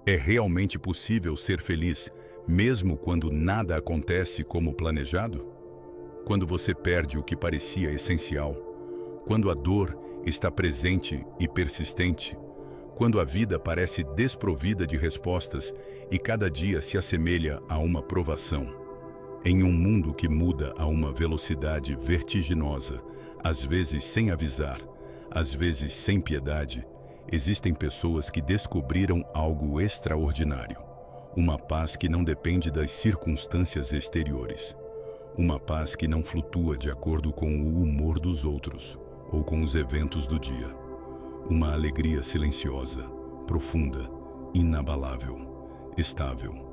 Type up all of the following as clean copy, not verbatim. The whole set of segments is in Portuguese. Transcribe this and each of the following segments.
É realmente possível ser feliz, mesmo quando nada acontece como planejado? Quando você perde o que parecia essencial? Quando a dor está presente e persistente? Quando a vida parece desprovida de respostas e cada dia se assemelha a uma provação? Em um mundo que muda a uma velocidade vertiginosa, às vezes sem avisar, às vezes sem piedade, existem pessoas que descobriram algo extraordinário. Uma paz que não depende das circunstâncias exteriores. Uma paz que não flutua de acordo com o humor dos outros ou com os eventos do dia. Uma alegria silenciosa, profunda, inabalável, estável.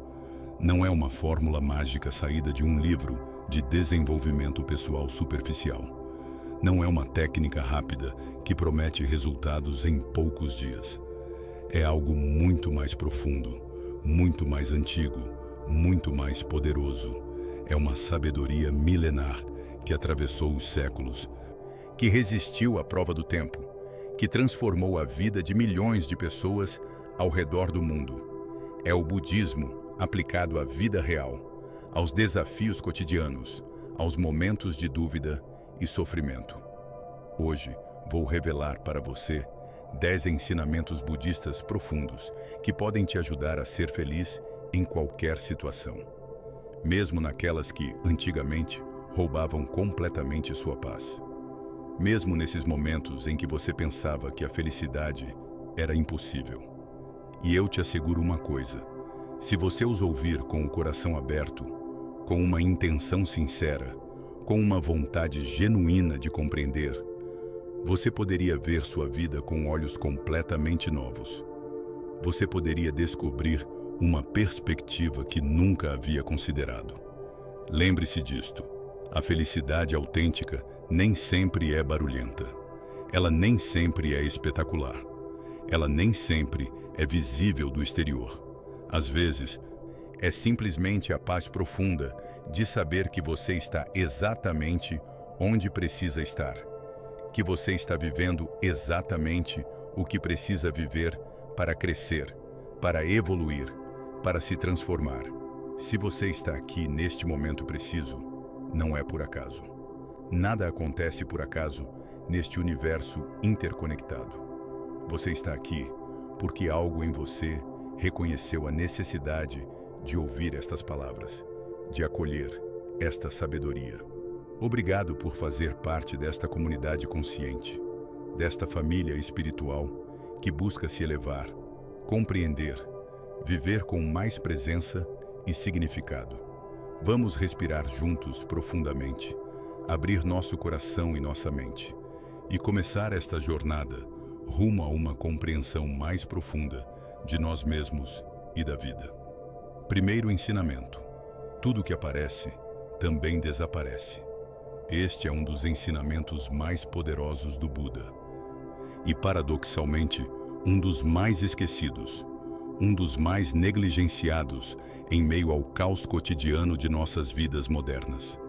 Não é uma fórmula mágica saída de um livro de desenvolvimento pessoal superficial. Não é uma técnica rápida que promete resultados em poucos dias. É algo muito mais profundo, muito mais antigo, muito mais poderoso. É uma sabedoria milenar que atravessou os séculos, que resistiu à prova do tempo, que transformou a vida de milhões de pessoas ao redor do mundo. É o budismo aplicado à vida real, aos desafios cotidianos, aos momentos de dúvida e sofrimento. Hoje vou revelar para você 10 ensinamentos budistas profundos que podem te ajudar a ser feliz em qualquer situação, mesmo naquelas que, antigamente, roubavam completamente sua paz. Mesmo nesses momentos em que você pensava que a felicidade era impossível. E eu te asseguro uma coisa: se você os ouvir com o coração aberto, com uma intenção sincera, com uma vontade genuína de compreender, você poderia ver sua vida com olhos completamente novos. Você poderia descobrir uma perspectiva que nunca havia considerado. Lembre-se disto: a felicidade autêntica nem sempre é barulhenta. Ela nem sempre é espetacular. Ela nem sempre é visível do exterior. Às vezes, é simplesmente a paz profunda de saber que você está exatamente onde precisa estar. Que você está vivendo exatamente o que precisa viver para crescer, para evoluir, para se transformar. Se você está aqui neste momento preciso, não é por acaso. Nada acontece por acaso neste universo interconectado. Você está aqui porque algo em você reconheceu a necessidade de ouvir estas palavras, de acolher esta sabedoria. Obrigado por fazer parte desta comunidade consciente, desta família espiritual que busca se elevar, compreender, viver com mais presença e significado. Vamos respirar juntos profundamente, abrir nosso coração e nossa mente e começar esta jornada rumo a uma compreensão mais profunda de nós mesmos e da vida. Primeiro ensinamento: tudo que aparece também desaparece. Este é um dos ensinamentos mais poderosos do Buda e, paradoxalmente, um dos mais esquecidos, um dos mais negligenciados em meio ao caos cotidiano de nossas vidas modernas.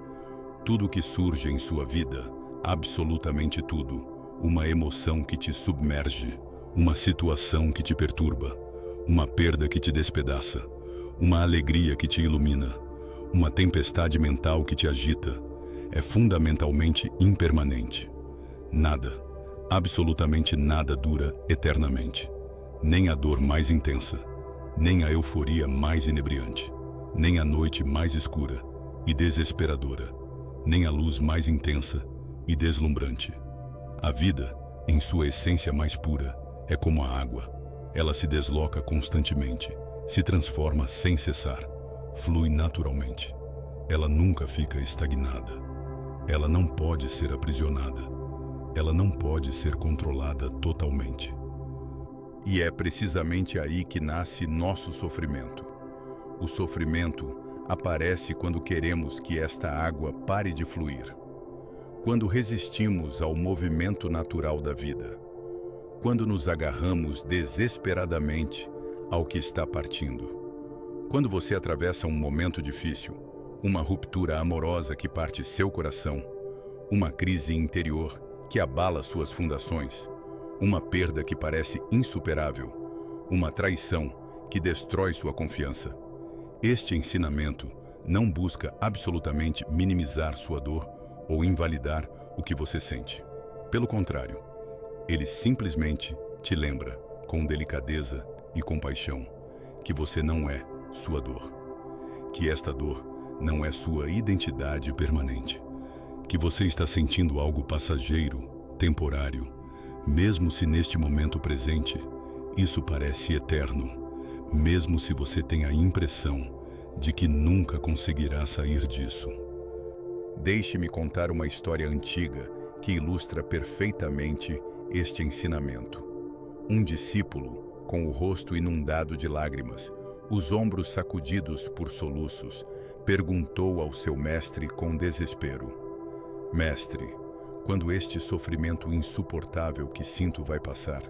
Tudo que surge em sua vida, absolutamente tudo, uma emoção que te submerge, uma situação que te perturba, uma perda que te despedaça, uma alegria que te ilumina, uma tempestade mental que te agita, é fundamentalmente impermanente. Nada, absolutamente nada dura eternamente. Nem a dor mais intensa, nem a euforia mais inebriante, nem a noite mais escura e desesperadora, nem a luz mais intensa e deslumbrante. A vida, em sua essência mais pura, é como a água. Ela se desloca constantemente, se transforma sem cessar, flui naturalmente. Ela nunca fica estagnada. Ela não pode ser aprisionada. Ela não pode ser controlada totalmente. E é precisamente aí que nasce nosso sofrimento. O sofrimento aparece quando queremos que esta água pare de fluir. Quando resistimos ao movimento natural da vida. Quando nos agarramos desesperadamente ao que está partindo. Quando você atravessa um momento difícil, uma ruptura amorosa que parte seu coração, uma crise interior que abala suas fundações, uma perda que parece insuperável, uma traição que destrói sua confiança. Este ensinamento não busca absolutamente minimizar sua dor ou invalidar o que você sente. Pelo contrário, ele simplesmente te lembra, com delicadeza e compaixão, que você não é sua dor, que esta dor não é sua identidade permanente, que você está sentindo algo passageiro, temporário, mesmo se neste momento presente isso parece eterno, mesmo se você tem a impressão de que nunca conseguirá sair disso. Deixe-me contar uma história antiga que ilustra perfeitamente este ensinamento. Um discípulo, com o rosto inundado de lágrimas, os ombros sacudidos por soluços, perguntou ao seu mestre com desespero: Mestre, quando este sofrimento insuportável que sinto vai passar?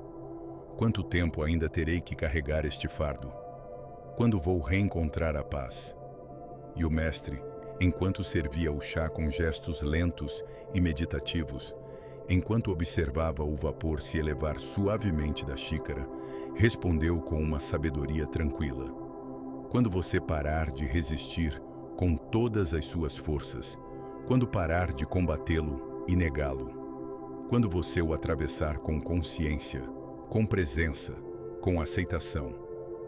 Quanto tempo ainda terei que carregar este fardo? Quando vou reencontrar a paz? E o mestre, enquanto servia o chá com gestos lentos e meditativos, enquanto observava o vapor se elevar suavemente da xícara, respondeu com uma sabedoria tranquila: quando você parar de resistir com todas as suas forças, quando parar de combatê-lo e negá-lo, quando você o atravessar com consciência, com presença, com aceitação,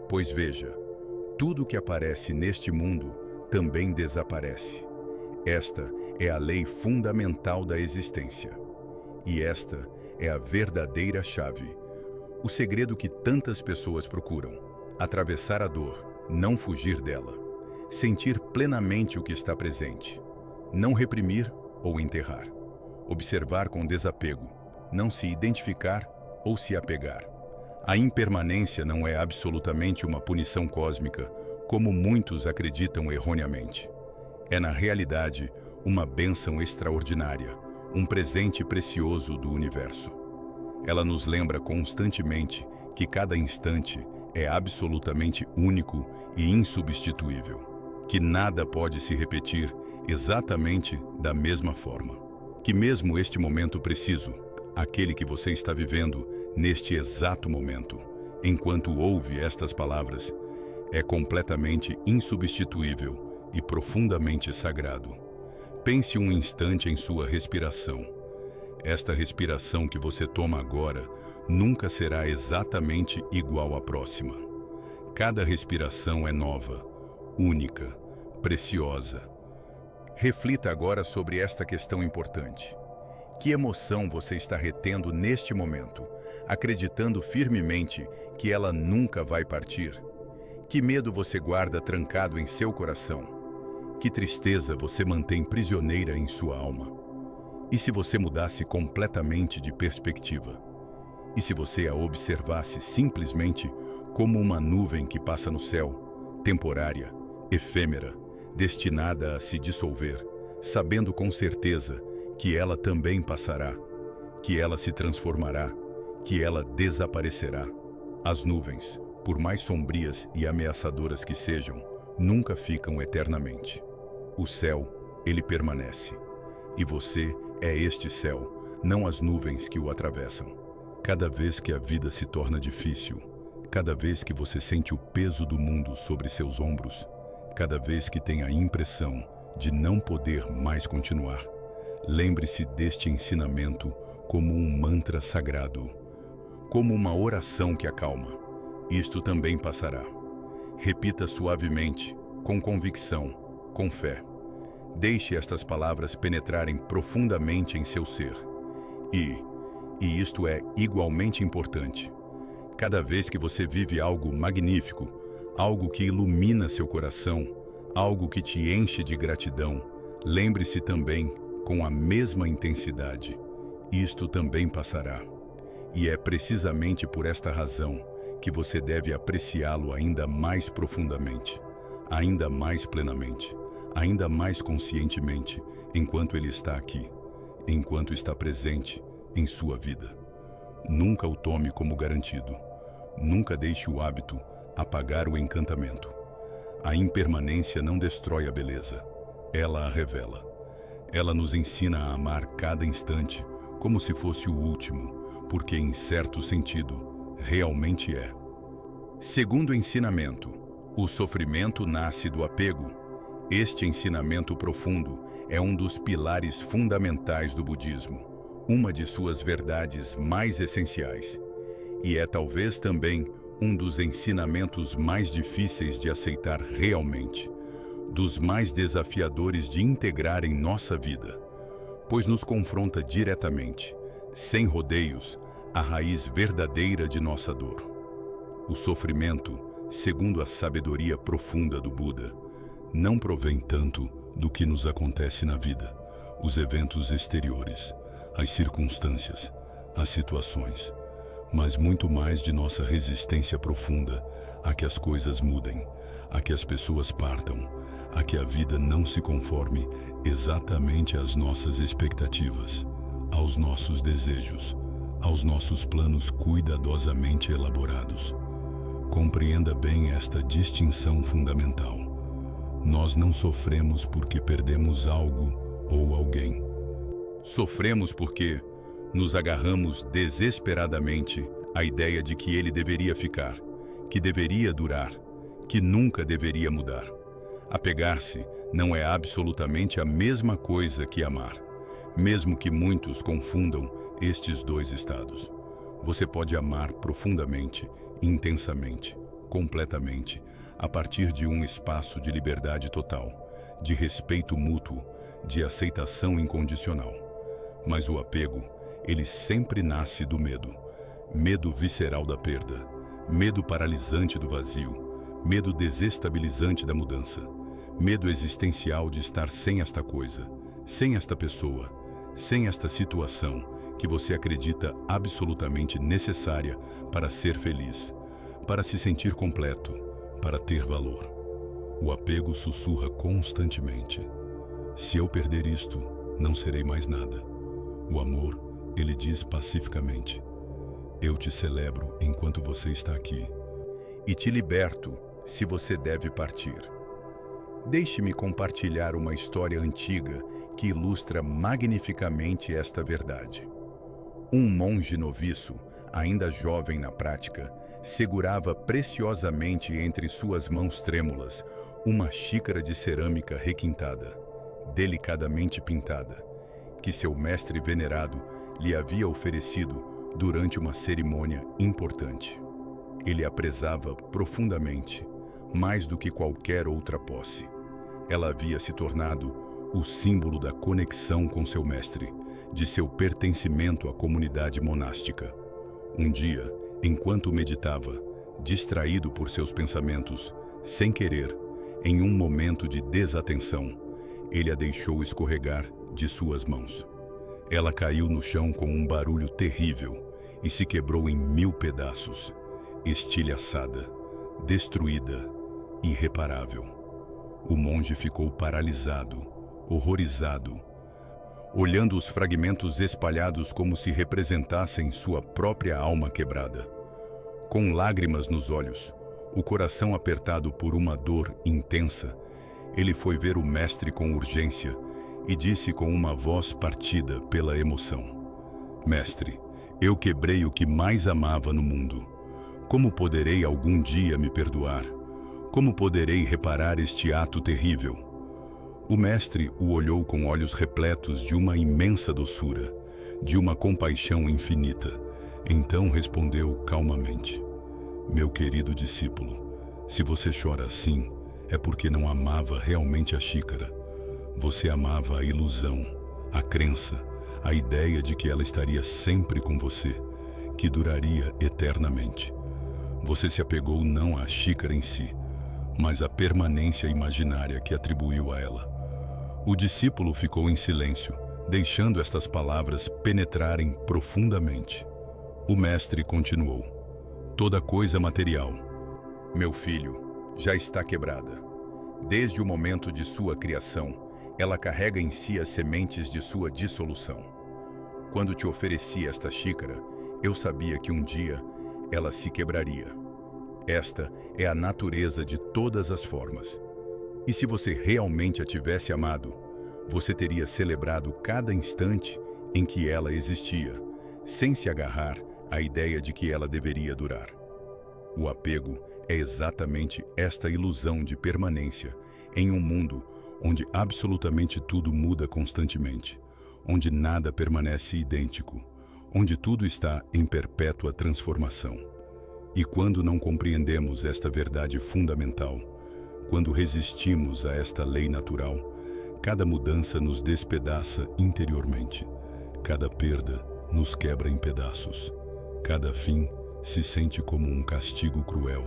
pois veja, tudo que aparece neste mundo também desaparece. Esta é a lei fundamental da existência. E esta é a verdadeira chave, o segredo que tantas pessoas procuram: atravessar a dor, não fugir dela, sentir plenamente o que está presente, não reprimir ou enterrar, observar com desapego, não se identificar ou se apegar. A impermanência não é absolutamente uma punição cósmica, como muitos acreditam erroneamente. É, na realidade, uma bênção extraordinária, um presente precioso do universo. Ela nos lembra constantemente que cada instante é absolutamente único e insubstituível, que nada pode se repetir exatamente da mesma forma, que mesmo este momento preciso, aquele que você está vivendo neste exato momento, enquanto ouve estas palavras, é completamente insubstituível e profundamente sagrado. Pense um instante em sua respiração. Esta respiração que você toma agora nunca será exatamente igual à próxima. Cada respiração é nova, única, preciosa. Reflita agora sobre esta questão importante. Que emoção você está retendo neste momento, acreditando firmemente que ela nunca vai partir? Que medo você guarda trancado em seu coração? Que tristeza você mantém prisioneira em sua alma? E se você mudasse completamente de perspectiva? E se você a observasse simplesmente como uma nuvem que passa no céu, temporária, efêmera, destinada a se dissolver, sabendo com certeza que ela também passará, que ela se transformará, que ela desaparecerá? As nuvens, por mais sombrias e ameaçadoras que sejam, nunca ficam eternamente. O céu, ele permanece. E você é este céu, não as nuvens que o atravessam. Cada vez que a vida se torna difícil, cada vez que você sente o peso do mundo sobre seus ombros, cada vez que tem a impressão de não poder mais continuar, lembre-se deste ensinamento como um mantra sagrado, como uma oração que acalma. Isto também passará. Repita suavemente, com convicção, com fé. Deixe estas palavras penetrarem profundamente em seu ser. E isto é igualmente importante, cada vez que você vive algo magnífico, algo que ilumina seu coração, algo que te enche de gratidão, lembre-se também, com a mesma intensidade, isto também passará. E é precisamente por esta razão que você deve apreciá-lo ainda mais profundamente, ainda mais plenamente, ainda mais conscientemente, enquanto ele está aqui, enquanto está presente em sua vida. Nunca o tome como garantido. Nunca deixe o hábito apagar o encantamento. A impermanência não destrói a beleza, ela a revela. Ela nos ensina a amar cada instante como se fosse o último, porque em certo sentido, realmente é. Segundo ensinamento, o sofrimento nasce do apego. Este ensinamento profundo é um dos pilares fundamentais do budismo, uma de suas verdades mais essenciais. E é talvez também um dos ensinamentos mais difíceis de aceitar realmente, dos mais desafiadores de integrar em nossa vida, pois nos confronta diretamente, sem rodeios, a raiz verdadeira de nossa dor. O sofrimento, segundo a sabedoria profunda do Buda, não provém tanto do que nos acontece na vida, os eventos exteriores, as circunstâncias, as situações, mas muito mais de nossa resistência profunda a que as coisas mudem, a que as pessoas partam, a que a vida não se conforme exatamente às nossas expectativas, aos nossos desejos, aos nossos planos cuidadosamente elaborados. Compreenda bem esta distinção fundamental. Nós não sofremos porque perdemos algo ou alguém. Sofremos porque nos agarramos desesperadamente à ideia de que ele deveria ficar, que deveria durar, que nunca deveria mudar. Apegar-se não é absolutamente a mesma coisa que amar, mesmo que muitos confundam estes dois estados. Você pode amar profundamente, intensamente, completamente, a partir de um espaço de liberdade total, de respeito mútuo, de aceitação incondicional. Mas o apego, ele sempre nasce do medo. Medo visceral da perda, medo paralisante do vazio, medo desestabilizante da mudança, medo existencial de estar sem esta coisa, sem esta pessoa, sem esta situação que você acredita absolutamente necessária para ser feliz, para se sentir completo, para ter valor. O apego sussurra constantemente: se eu perder isto, não serei mais nada. O amor, ele diz pacificamente: eu te celebro enquanto você está aqui e te liberto se você deve partir. Deixe-me compartilhar uma história antiga que ilustra magnificamente esta verdade. Um monge noviço, ainda jovem na prática, segurava preciosamente entre suas mãos trêmulas uma xícara de cerâmica requintada, delicadamente pintada, que seu mestre venerado lhe havia oferecido durante uma cerimônia importante. Ele a prezava profundamente, mais do que qualquer outra posse. Ela havia se tornado o símbolo da conexão com seu mestre, de seu pertencimento à comunidade monástica. Um dia, enquanto meditava, distraído por seus pensamentos, sem querer, em um momento de desatenção, ele a deixou escorregar de suas mãos. Ela caiu no chão com um barulho terrível e se quebrou em 1000 pedaços, estilhaçada, destruída, irreparável. O monge ficou paralisado, horrorizado, olhando os fragmentos espalhados como se representassem sua própria alma quebrada. Com lágrimas nos olhos, o coração apertado por uma dor intensa, ele foi ver o mestre com urgência e disse com uma voz partida pela emoção: mestre, eu quebrei o que mais amava no mundo. Como poderei algum dia me perdoar? Como poderei reparar este ato terrível? O mestre o olhou com olhos repletos de uma imensa doçura, de uma compaixão infinita. Então respondeu calmamente: meu querido discípulo, se você chora assim, é porque não amava realmente a xícara. Você amava a ilusão, a crença, a ideia de que ela estaria sempre com você, que duraria eternamente. Você se apegou não à xícara em si, mas à permanência imaginária que atribuiu a ela. O discípulo ficou em silêncio, deixando estas palavras penetrarem profundamente. O mestre continuou: toda coisa material, meu filho, já está quebrada. Desde o momento de sua criação, ela carrega em si as sementes de sua dissolução. Quando te ofereci esta xícara, eu sabia que um dia ela se quebraria. Esta é a natureza de todas as formas. E se você realmente a tivesse amado, você teria celebrado cada instante em que ela existia, sem se agarrar à ideia de que ela deveria durar. O apego é exatamente esta ilusão de permanência em um mundo onde absolutamente tudo muda constantemente, onde nada permanece idêntico, onde tudo está em perpétua transformação. E quando não compreendemos esta verdade fundamental, quando resistimos a esta lei natural, cada mudança nos despedaça interiormente, cada perda nos quebra em pedaços, cada fim se sente como um castigo cruel,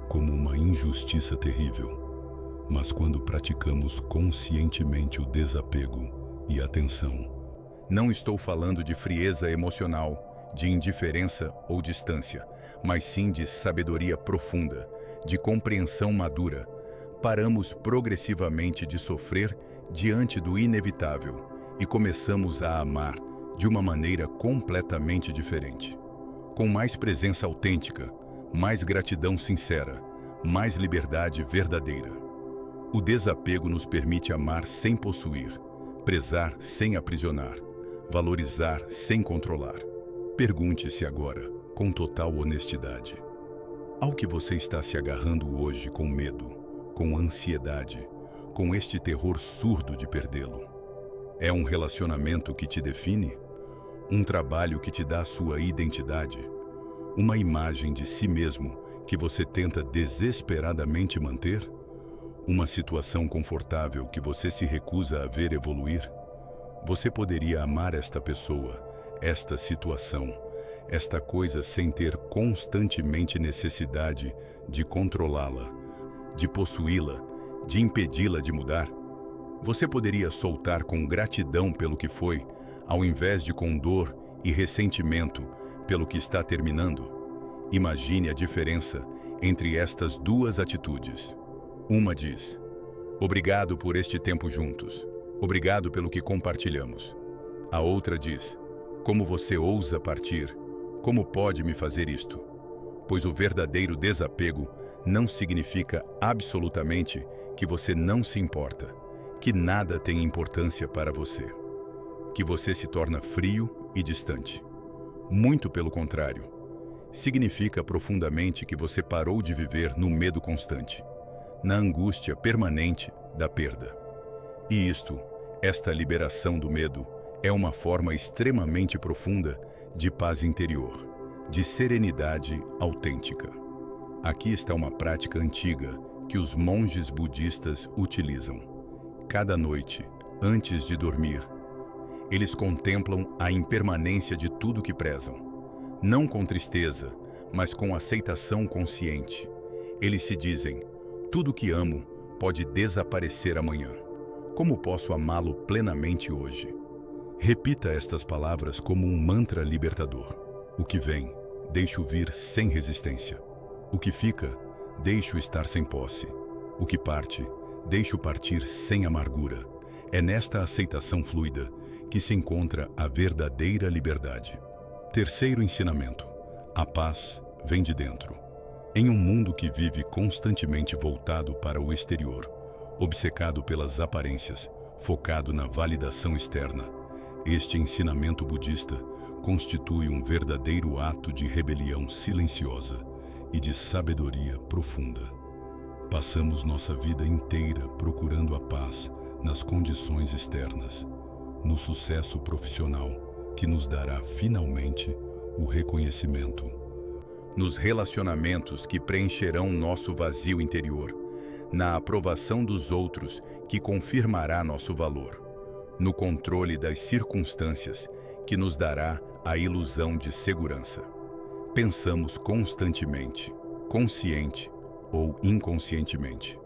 como uma injustiça terrível. Mas quando praticamos conscientemente o desapego e atenção, não estou falando de frieza emocional, de indiferença ou distância, mas sim de sabedoria profunda, de compreensão madura. Paramos progressivamente de sofrer diante do inevitável e começamos a amar de uma maneira completamente diferente. Com mais presença autêntica, mais gratidão sincera, mais liberdade verdadeira. O desapego nos permite amar sem possuir, prezar sem aprisionar, valorizar sem controlar. Pergunte-se agora, com total honestidade, ao que você está se agarrando hoje com medo, com ansiedade, com este terror surdo de perdê-lo? É um relacionamento que te define? Um trabalho que te dá a sua identidade? Uma imagem de si mesmo que você tenta desesperadamente manter? Uma situação confortável que você se recusa a ver evoluir? Você poderia amar esta pessoa, esta situação, esta coisa sem ter constantemente necessidade de controlá-la, de possuí-la, de impedi-la de mudar? Você poderia soltar com gratidão pelo que foi, ao invés de com dor e ressentimento pelo que está terminando? Imagine a diferença entre estas duas atitudes. Uma diz: obrigado por este tempo juntos, obrigado pelo que compartilhamos. A outra diz: como você ousa partir? Como pode me fazer isto? Pois o verdadeiro desapego não significa absolutamente que você não se importa, que nada tem importância para você, que você se torna frio e distante. Muito pelo contrário, significa profundamente que você parou de viver no medo constante, na angústia permanente da perda. E esta liberação do medo, é uma forma extremamente profunda de paz interior, de serenidade autêntica. Aqui está uma prática antiga que os monges budistas utilizam. Cada noite, antes de dormir, eles contemplam a impermanência de tudo que prezam. Não com tristeza, mas com aceitação consciente. Eles se dizem: tudo que amo pode desaparecer amanhã. Como posso amá-lo plenamente hoje? Repita estas palavras como um mantra libertador. O que vem, deixo vir sem resistência. O que fica, deixo estar sem posse. O que parte, deixo partir sem amargura. É nesta aceitação fluida que se encontra a verdadeira liberdade. Terceiro ensinamento: a paz vem de dentro. Em um mundo que vive constantemente voltado para o exterior, obcecado pelas aparências, focado na validação externa, este ensinamento budista constitui um verdadeiro ato de rebelião silenciosa e de sabedoria profunda. Passamos nossa vida inteira procurando a paz nas condições externas, no sucesso profissional que nos dará finalmente o reconhecimento, nos relacionamentos que preencherão nosso vazio interior, na aprovação dos outros que confirmará nosso valor, no controle das circunstâncias que nos dará a ilusão de segurança. Pensamos constantemente, consciente ou inconscientemente.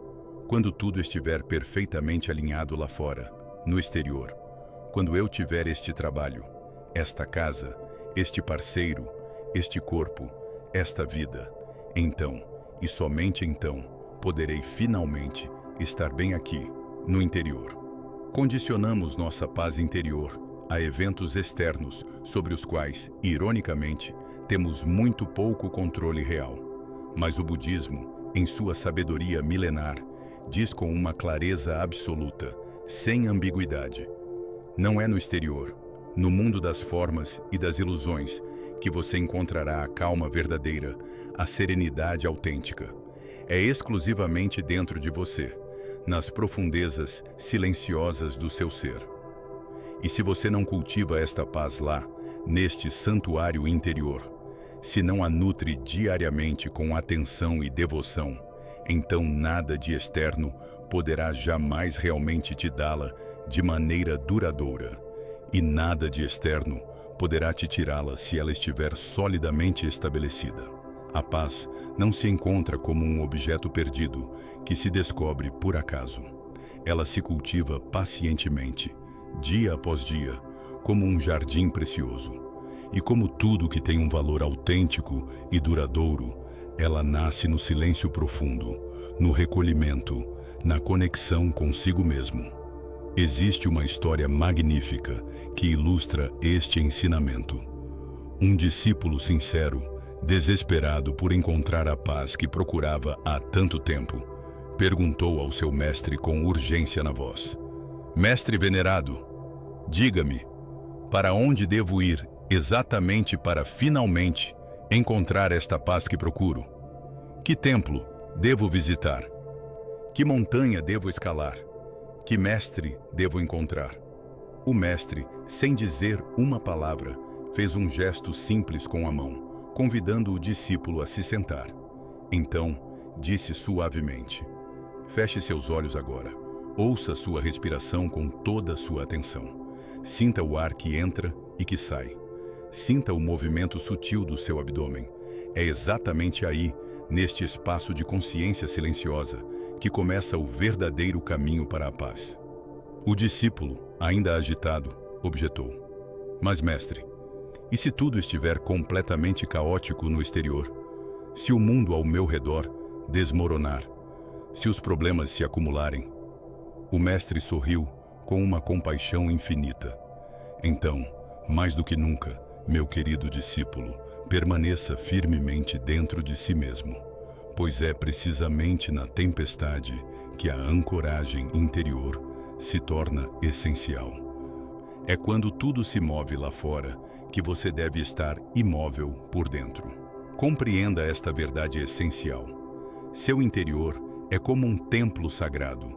Quando tudo estiver perfeitamente alinhado lá fora, no exterior, quando eu tiver este trabalho, esta casa, este parceiro, este corpo, esta vida, então, e somente então, poderei finalmente estar bem aqui, no interior. Condicionamos nossa paz interior a eventos externos sobre os quais, ironicamente, temos muito pouco controle real. Mas o budismo, em sua sabedoria milenar, diz com uma clareza absoluta, sem ambiguidade: não é no exterior, no mundo das formas e das ilusões, que você encontrará a calma verdadeira, a serenidade autêntica. É exclusivamente dentro de você, nas profundezas silenciosas do seu ser. E se você não cultiva esta paz lá, neste santuário interior, se não a nutre diariamente com atenção e devoção, então nada de externo poderá jamais realmente te dá-la de maneira duradoura. E nada de externo poderá te tirá-la se ela estiver solidamente estabelecida. A paz não se encontra como um objeto perdido que se descobre por acaso. Ela se cultiva pacientemente, dia após dia, como um jardim precioso. E como tudo que tem um valor autêntico e duradouro, ela nasce no silêncio profundo, no recolhimento, na conexão consigo mesmo. Existe uma história magnífica que ilustra este ensinamento. Um discípulo sincero, desesperado por encontrar a paz que procurava há tanto tempo, perguntou ao seu mestre com urgência na voz: Mestre venerado, diga-me, para onde devo ir exatamente para finalmente encontrar esta paz que procuro? Que templo devo visitar? Que montanha devo escalar? Que mestre devo encontrar? O mestre, sem dizer uma palavra, fez um gesto simples com a mão, convidando o discípulo a se sentar. Então, disse suavemente: Feche seus olhos agora. Ouça sua respiração com toda a sua atenção. Sinta o ar que entra e que sai. Sinta o movimento sutil do seu abdômen. É exatamente aí, neste espaço de consciência silenciosa, que começa o verdadeiro caminho para a paz. O discípulo, ainda agitado, objetou: Mas, mestre, e se tudo estiver completamente caótico no exterior? Se o mundo ao meu redor desmoronar? Se os problemas se acumularem? O mestre sorriu com uma compaixão infinita. Então, mais do que nunca, meu querido discípulo, permaneça firmemente dentro de si mesmo, pois é precisamente na tempestade que a ancoragem interior se torna essencial. É quando tudo se move lá fora que você deve estar imóvel por dentro. Compreenda esta verdade essencial. Seu interior é como um templo sagrado,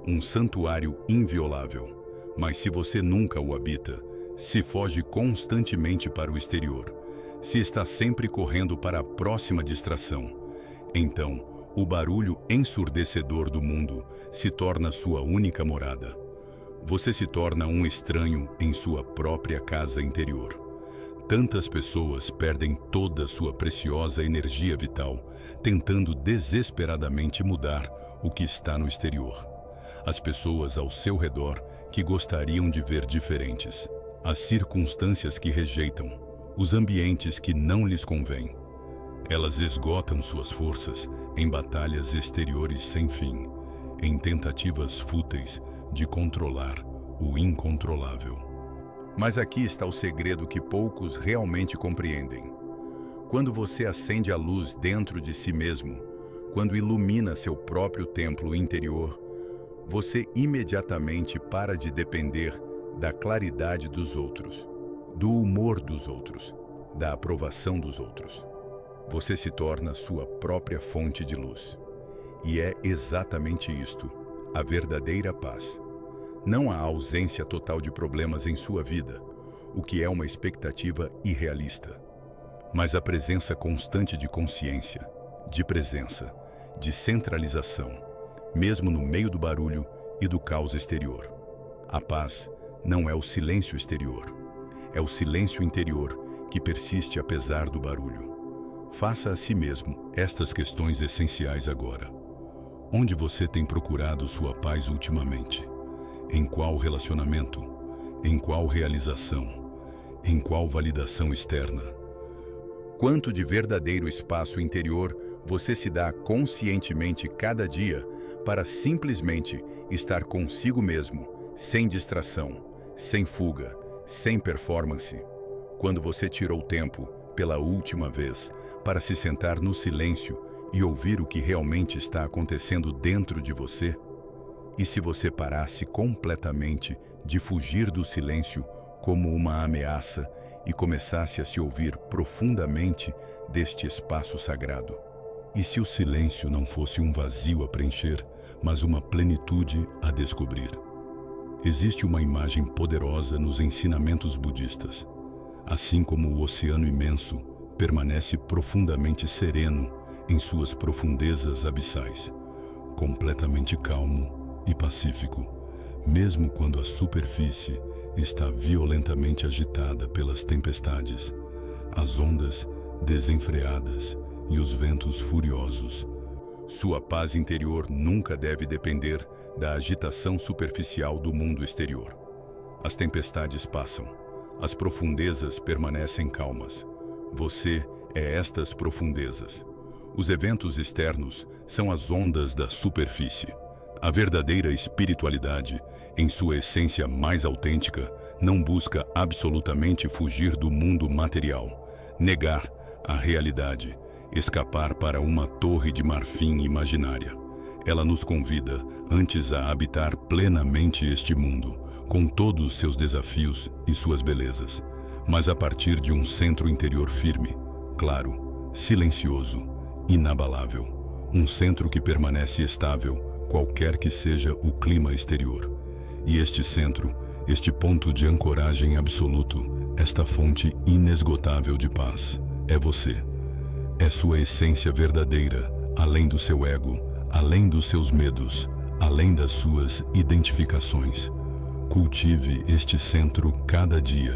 um santuário inviolável. Mas se você nunca o habita, se foge constantemente para o exterior, se está sempre correndo para a próxima distração, então o barulho ensurdecedor do mundo se torna sua única morada. Você se torna um estranho em sua própria casa interior. Tantas pessoas perdem toda sua preciosa energia vital, tentando desesperadamente mudar o que está no exterior. As pessoas ao seu redor que gostariam de ver diferentes, as circunstâncias que rejeitam, os ambientes que não lhes convêm. Elas esgotam suas forças em batalhas exteriores sem fim, em tentativas fúteis de controlar o incontrolável. Mas aqui está o segredo que poucos realmente compreendem. Quando você acende a luz dentro de si mesmo, quando ilumina seu próprio templo interior, você imediatamente para de depender da claridade dos outros, do humor dos outros, da aprovação dos outros. Você se torna sua própria fonte de luz. E é exatamente isto, a verdadeira paz. Não a ausência total de problemas em sua vida, o que é uma expectativa irrealista, mas a presença constante de consciência, de presença, de centralização, mesmo no meio do barulho e do caos exterior. A paz não é o silêncio exterior, é o silêncio interior que persiste apesar do barulho. Faça a si mesmo estas questões essenciais agora. Onde você tem procurado sua paz ultimamente? Em qual relacionamento? Em qual realização? Em qual validação externa? Quanto de verdadeiro espaço interior você se dá conscientemente cada dia para simplesmente estar consigo mesmo, sem distração, sem fuga, sem performance? Quando você tirou tempo, pela última vez, para se sentar no silêncio e ouvir o que realmente está acontecendo dentro de você? E se você parasse completamente de fugir do silêncio como uma ameaça e começasse a se ouvir profundamente deste espaço sagrado. E se o silêncio não fosse um vazio a preencher, mas uma plenitude a descobrir? Existe uma imagem poderosa nos ensinamentos budistas. Assim como o oceano imenso permanece profundamente sereno em suas profundezas abissais, completamente calmo e pacífico, mesmo quando a superfície está violentamente agitada pelas tempestades, as ondas desenfreadas e os ventos furiosos. Sua paz interior nunca deve depender da agitação superficial do mundo exterior. As tempestades passam, as profundezas permanecem calmas. Você é estas profundezas. Os eventos externos são as ondas da superfície. A verdadeira espiritualidade, em sua essência mais autêntica, não busca absolutamente fugir do mundo material, negar a realidade, escapar para uma torre de marfim imaginária. Ela nos convida antes a habitar plenamente este mundo, com todos os seus desafios e suas belezas, mas a partir de um centro interior firme, claro, silencioso, inabalável. Um centro que permanece estável, qualquer que seja o clima exterior. E este centro, este ponto de ancoragem absoluto, esta fonte inesgotável de paz, é você. É sua essência verdadeira, além do seu ego, além dos seus medos, além das suas identificações. Cultive este centro cada dia.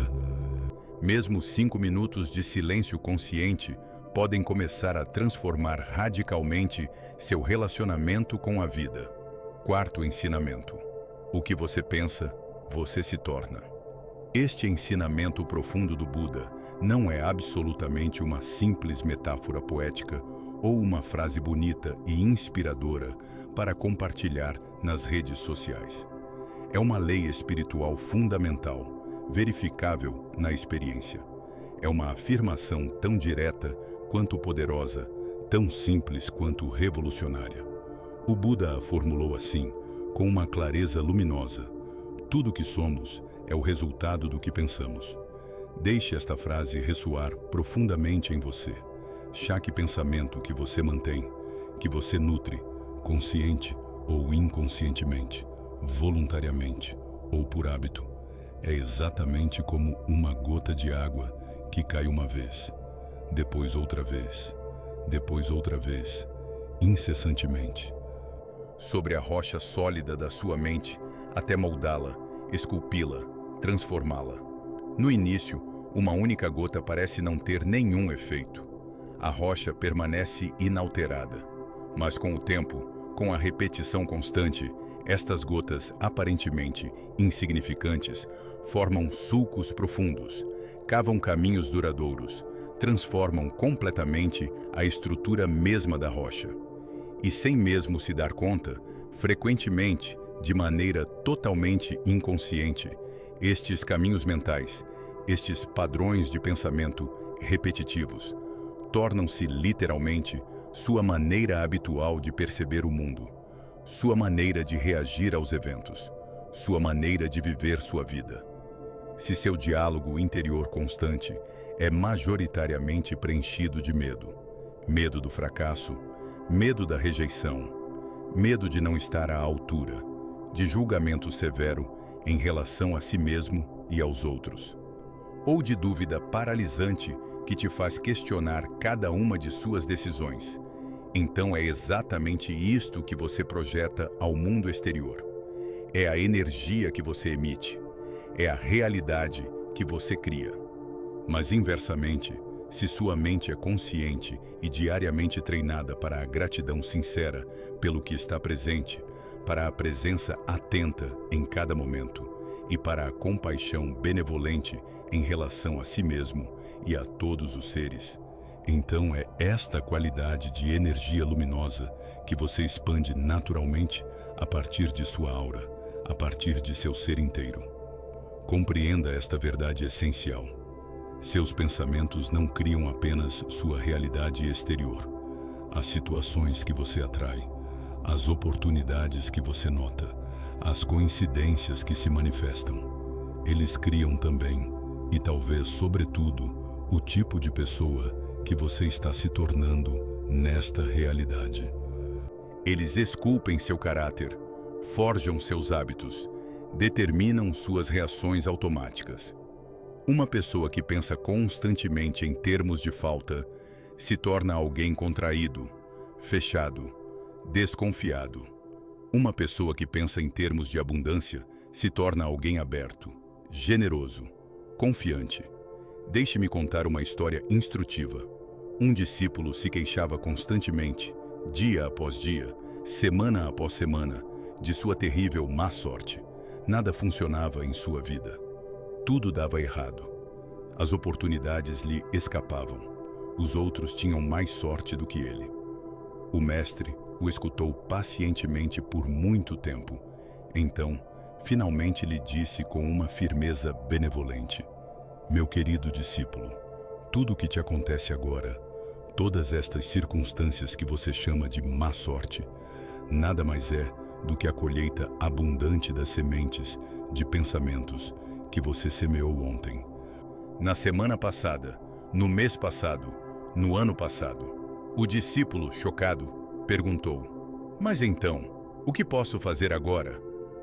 Mesmo 5 minutos de silêncio consciente podem começar a transformar radicalmente seu relacionamento com a vida. Quarto ensinamento: o que você pensa, você se torna. Este ensinamento profundo do Buda não é absolutamente uma simples metáfora poética ou uma frase bonita e inspiradora para compartilhar nas redes sociais. É uma lei espiritual fundamental, verificável na experiência. É uma afirmação tão direta quanto poderosa, tão simples quanto revolucionária. O Buda a formulou assim, com uma clareza luminosa: tudo que somos é o resultado do que pensamos. Deixe esta frase ressoar profundamente em você. Chaque pensamento que você mantém, que você nutre, consciente ou inconscientemente, voluntariamente ou por hábito, é exatamente como uma gota de água que cai uma vez, depois outra vez, incessantemente, sobre a rocha sólida da sua mente, até moldá-la, esculpi-la, transformá-la. No início, uma única gota parece não ter nenhum efeito. A rocha permanece inalterada, mas com o tempo, com a repetição constante, estas gotas aparentemente insignificantes formam sulcos profundos, cavam caminhos duradouros, transformam completamente a estrutura mesma da rocha. E sem mesmo se dar conta, frequentemente, de maneira totalmente inconsciente, estes caminhos mentais, estes padrões de pensamento repetitivos, tornam-se literalmente sua maneira habitual de perceber o mundo, sua maneira de reagir aos eventos, sua maneira de viver sua vida. Se seu diálogo interior constante é majoritariamente preenchido de medo, medo do fracasso, medo da rejeição, medo de não estar à altura, de julgamento severo em relação a si mesmo e aos outros, ou de dúvida paralisante que te faz questionar cada uma de suas decisões, então é exatamente isto que você projeta ao mundo exterior. É a energia que você emite, é a realidade que você cria. Mas inversamente, se sua mente é consciente e diariamente treinada para a gratidão sincera pelo que está presente, para a presença atenta em cada momento e para a compaixão benevolente em relação a si mesmo e a todos os seres, então é esta qualidade de energia luminosa que você expande naturalmente a partir de sua aura, a partir de seu ser inteiro. Compreenda esta verdade essencial. Seus pensamentos não criam apenas sua realidade exterior, as situações que você atrai, as oportunidades que você nota, as coincidências que se manifestam. Eles criam também, e talvez, sobretudo, o tipo de pessoa que você está se tornando nesta realidade. Eles esculpem seu caráter, forjam seus hábitos, determinam suas reações automáticas. Uma pessoa que pensa constantemente em termos de falta se torna alguém contraído, fechado, desconfiado. Uma pessoa que pensa em termos de abundância se torna alguém aberto, generoso, confiante. Deixe-me contar uma história instrutiva. Um discípulo se queixava constantemente, dia após dia, semana após semana, de sua terrível má sorte. Nada funcionava em sua vida. Tudo dava errado. As oportunidades lhe escapavam. Os outros tinham mais sorte do que ele. O mestre o escutou pacientemente por muito tempo. Então, finalmente lhe disse com uma firmeza benevolente: meu querido discípulo, tudo o que te acontece agora, todas estas circunstâncias que você chama de má sorte, nada mais é do que a colheita abundante das sementes de pensamentos que você semeou ontem. Na semana passada, no mês passado, no ano passado. O discípulo, chocado, perguntou: mas então, o que posso fazer agora?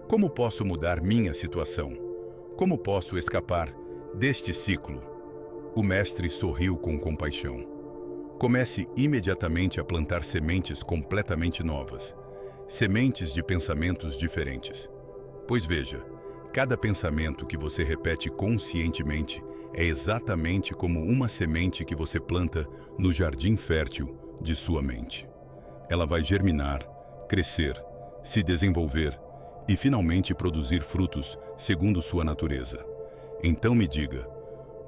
Como posso mudar minha situação? Como posso escapar deste ciclo? O mestre sorriu com compaixão. Comece imediatamente a plantar sementes completamente novas, sementes de pensamentos diferentes. Pois veja, cada pensamento que você repete conscientemente é exatamente como uma semente que você planta no jardim fértil de sua mente. Ela vai germinar, crescer, se desenvolver e finalmente produzir frutos segundo sua natureza. Então me diga,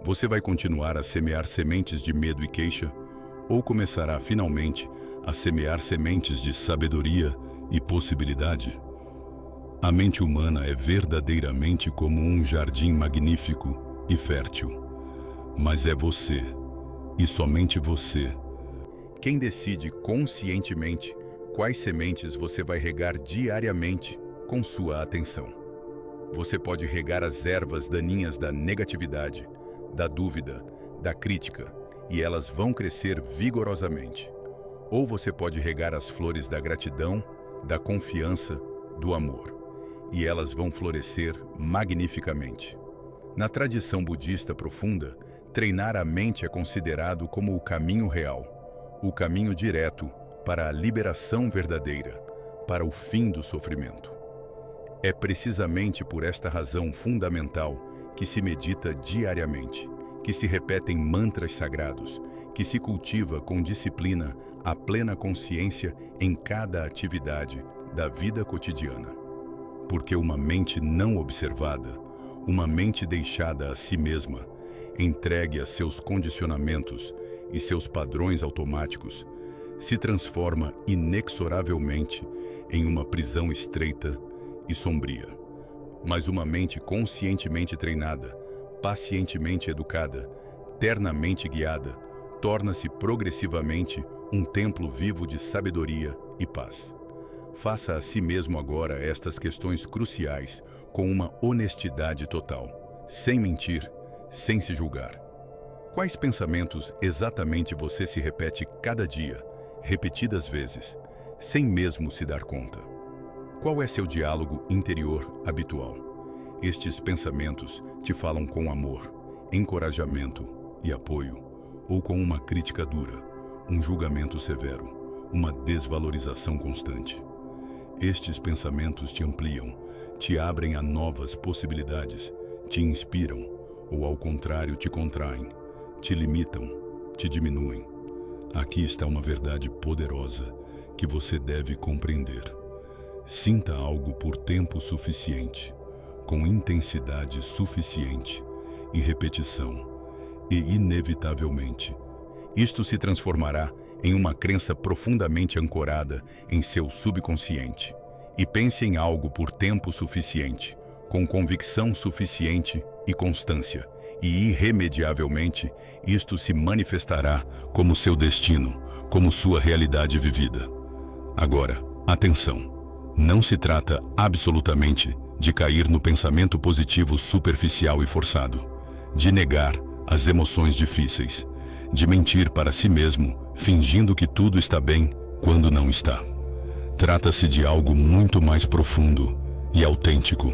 você vai continuar a semear sementes de medo e queixa ou começará finalmente a semear sementes de sabedoria e possibilidade? A mente humana é verdadeiramente como um jardim magnífico e fértil. Mas é você, e somente você, quem decide conscientemente quais sementes você vai regar diariamente com sua atenção. Você pode regar as ervas daninhas da negatividade, da dúvida, da crítica, e elas vão crescer vigorosamente. Ou você pode regar as flores da gratidão, da confiança, do amor, e elas vão florescer magnificamente. Na tradição budista profunda, treinar a mente é considerado como o caminho real, o caminho direto para a liberação verdadeira, para o fim do sofrimento. É precisamente por esta razão fundamental que se medita diariamente, que se repetem mantras sagrados, que se cultiva com disciplina a plena consciência em cada atividade da vida cotidiana. Porque uma mente não observada, uma mente deixada a si mesma, entregue a seus condicionamentos e seus padrões automáticos, se transforma inexoravelmente em uma prisão estreita e sombria. Mas uma mente conscientemente treinada, pacientemente educada, ternamente guiada, torna-se progressivamente um templo vivo de sabedoria e paz. Faça a si mesmo agora estas questões cruciais com uma honestidade total, sem mentir, sem se julgar. Quais pensamentos exatamente você se repete cada dia, repetidas vezes, sem mesmo se dar conta? Qual é seu diálogo interior habitual? Estes pensamentos te falam com amor, encorajamento e apoio, ou com uma crítica dura, um julgamento severo, uma desvalorização constante? Estes pensamentos te ampliam, te abrem a novas possibilidades, te inspiram, ou ao contrário te contraem, te limitam, te diminuem. Aqui está uma verdade poderosa que você deve compreender. Sinta algo por tempo suficiente, com intensidade suficiente e repetição, e inevitavelmente, isto se transformará em uma crença profundamente ancorada em seu subconsciente. E pense em algo por tempo suficiente, com convicção suficiente e constância, e irremediavelmente isto se manifestará como seu destino, como sua realidade vivida. Agora, atenção! Não se trata absolutamente de cair no pensamento positivo superficial e forçado. de negar as emoções difíceis, de mentir para si mesmo, fingindo que tudo está bem quando não está. Trata-se de algo muito mais profundo e autêntico.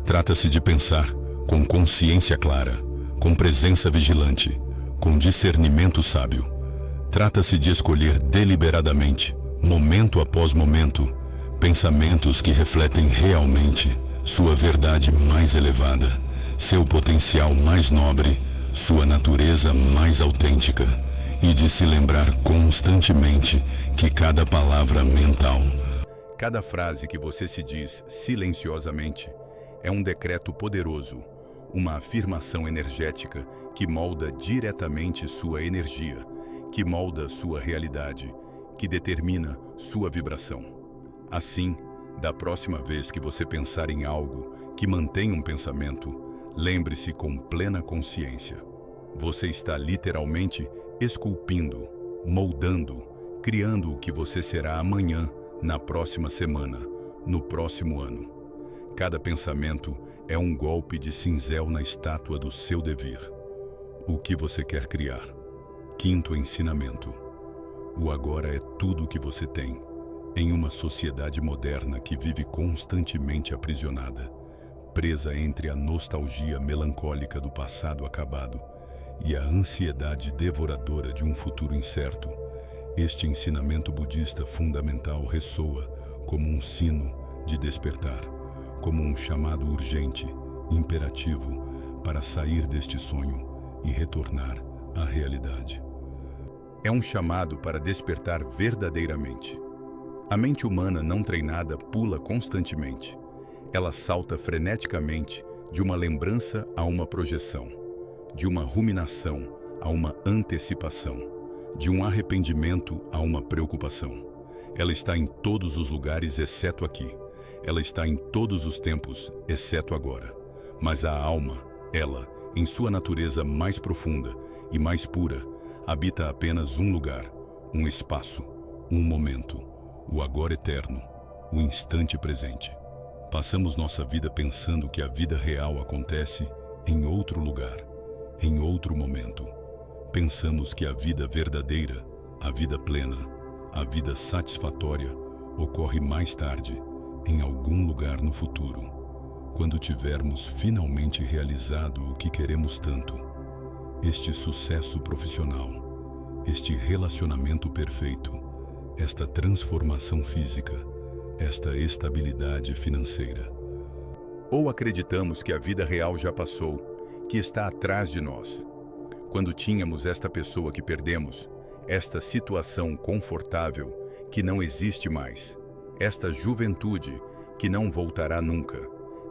Trata-se de pensar com consciência clara, com presença vigilante, com discernimento sábio. Trata-se de escolher deliberadamente, momento após momento, pensamentos que refletem realmente sua verdade mais elevada, seu potencial mais nobre, sua natureza mais autêntica, e de se lembrar constantemente que cada palavra mental, cada frase que você se diz silenciosamente, é um decreto poderoso, uma afirmação energética que molda diretamente sua energia, que molda sua realidade, que determina sua vibração. Assim, da próxima vez que você pensar em algo que mantém um pensamento, lembre-se com plena consciência. Você está literalmente esculpindo, moldando, criando o que você será amanhã, na próxima semana, no próximo ano. Cada pensamento é um golpe de cinzel na estátua do seu devir. O que você quer criar? Quinto ensinamento. O agora é tudo o que você tem. Em uma sociedade moderna que vive constantemente aprisionada, presa entre a nostalgia melancólica do passado acabado e a ansiedade devoradora de um futuro incerto, este ensinamento budista fundamental ressoa como um sino de despertar, como um chamado urgente, imperativo, para sair deste sonho e retornar à realidade. É um chamado para despertar verdadeiramente. A mente humana não treinada pula constantemente. Ela salta freneticamente de uma lembrança a uma projeção, de uma ruminação a uma antecipação, de um arrependimento a uma preocupação. Ela está em todos os lugares exceto aqui. Ela está em todos os tempos exceto agora. Mas a alma, ela, em sua natureza mais profunda e mais pura, habita apenas um lugar, um espaço, um momento, o agora eterno, o instante presente. Passamos nossa vida pensando que a vida real acontece em outro lugar, em outro momento. Pensamos que a vida verdadeira, a vida plena, a vida satisfatória, ocorre mais tarde, em algum lugar no futuro, quando tivermos finalmente realizado o que queremos tanto. Este sucesso profissional, este relacionamento perfeito, esta transformação física, esta estabilidade financeira. Ou acreditamos que a vida real já passou, que está atrás de nós. Quando tínhamos esta pessoa que perdemos, esta situação confortável que não existe mais, esta juventude que não voltará nunca,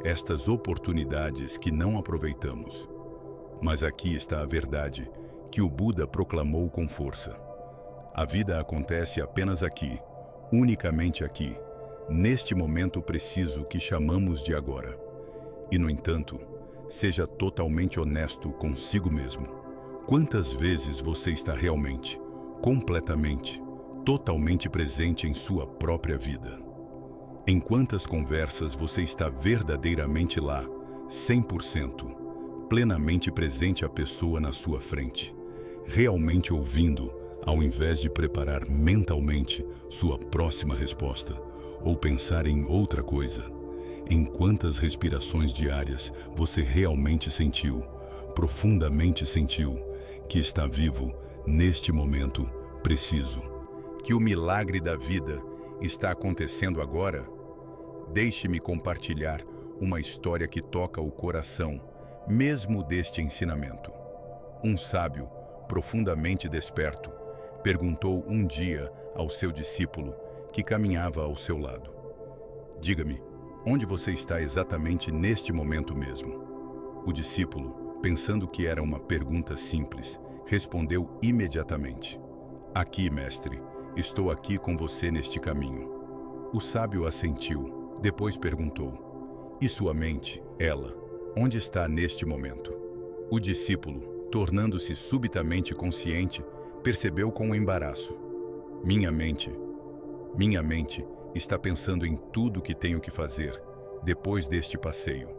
estas oportunidades que não aproveitamos. Mas aqui está a verdade que o Buda proclamou com força. A vida acontece apenas aqui, unicamente aqui, neste momento preciso que chamamos de agora. E, no entanto, seja totalmente honesto consigo mesmo. Quantas vezes você está realmente, completamente, totalmente presente em sua própria vida? Em quantas conversas você está verdadeiramente lá, 100%, plenamente presente a pessoa na sua frente, realmente ouvindo, ao invés de preparar mentalmente sua próxima resposta ou pensar em outra coisa? Em quantas respirações diárias você realmente sentiu, profundamente sentiu, que está vivo neste momento preciso? Que o milagre da vida está acontecendo agora? Deixe-me compartilhar uma história que toca o coração, mesmo deste ensinamento. Um sábio, profundamente desperto, perguntou um dia ao seu discípulo que caminhava ao seu lado: diga-me, onde você está exatamente neste momento mesmo? O discípulo, pensando que era uma pergunta simples, respondeu imediatamente: aqui, mestre, estou aqui com você neste caminho. O sábio assentiu, depois perguntou: e sua mente, ela, onde está neste momento? O discípulo, tornando-se subitamente consciente, percebeu com embaraço: minha mente está pensando em tudo o que tenho que fazer depois deste passeio.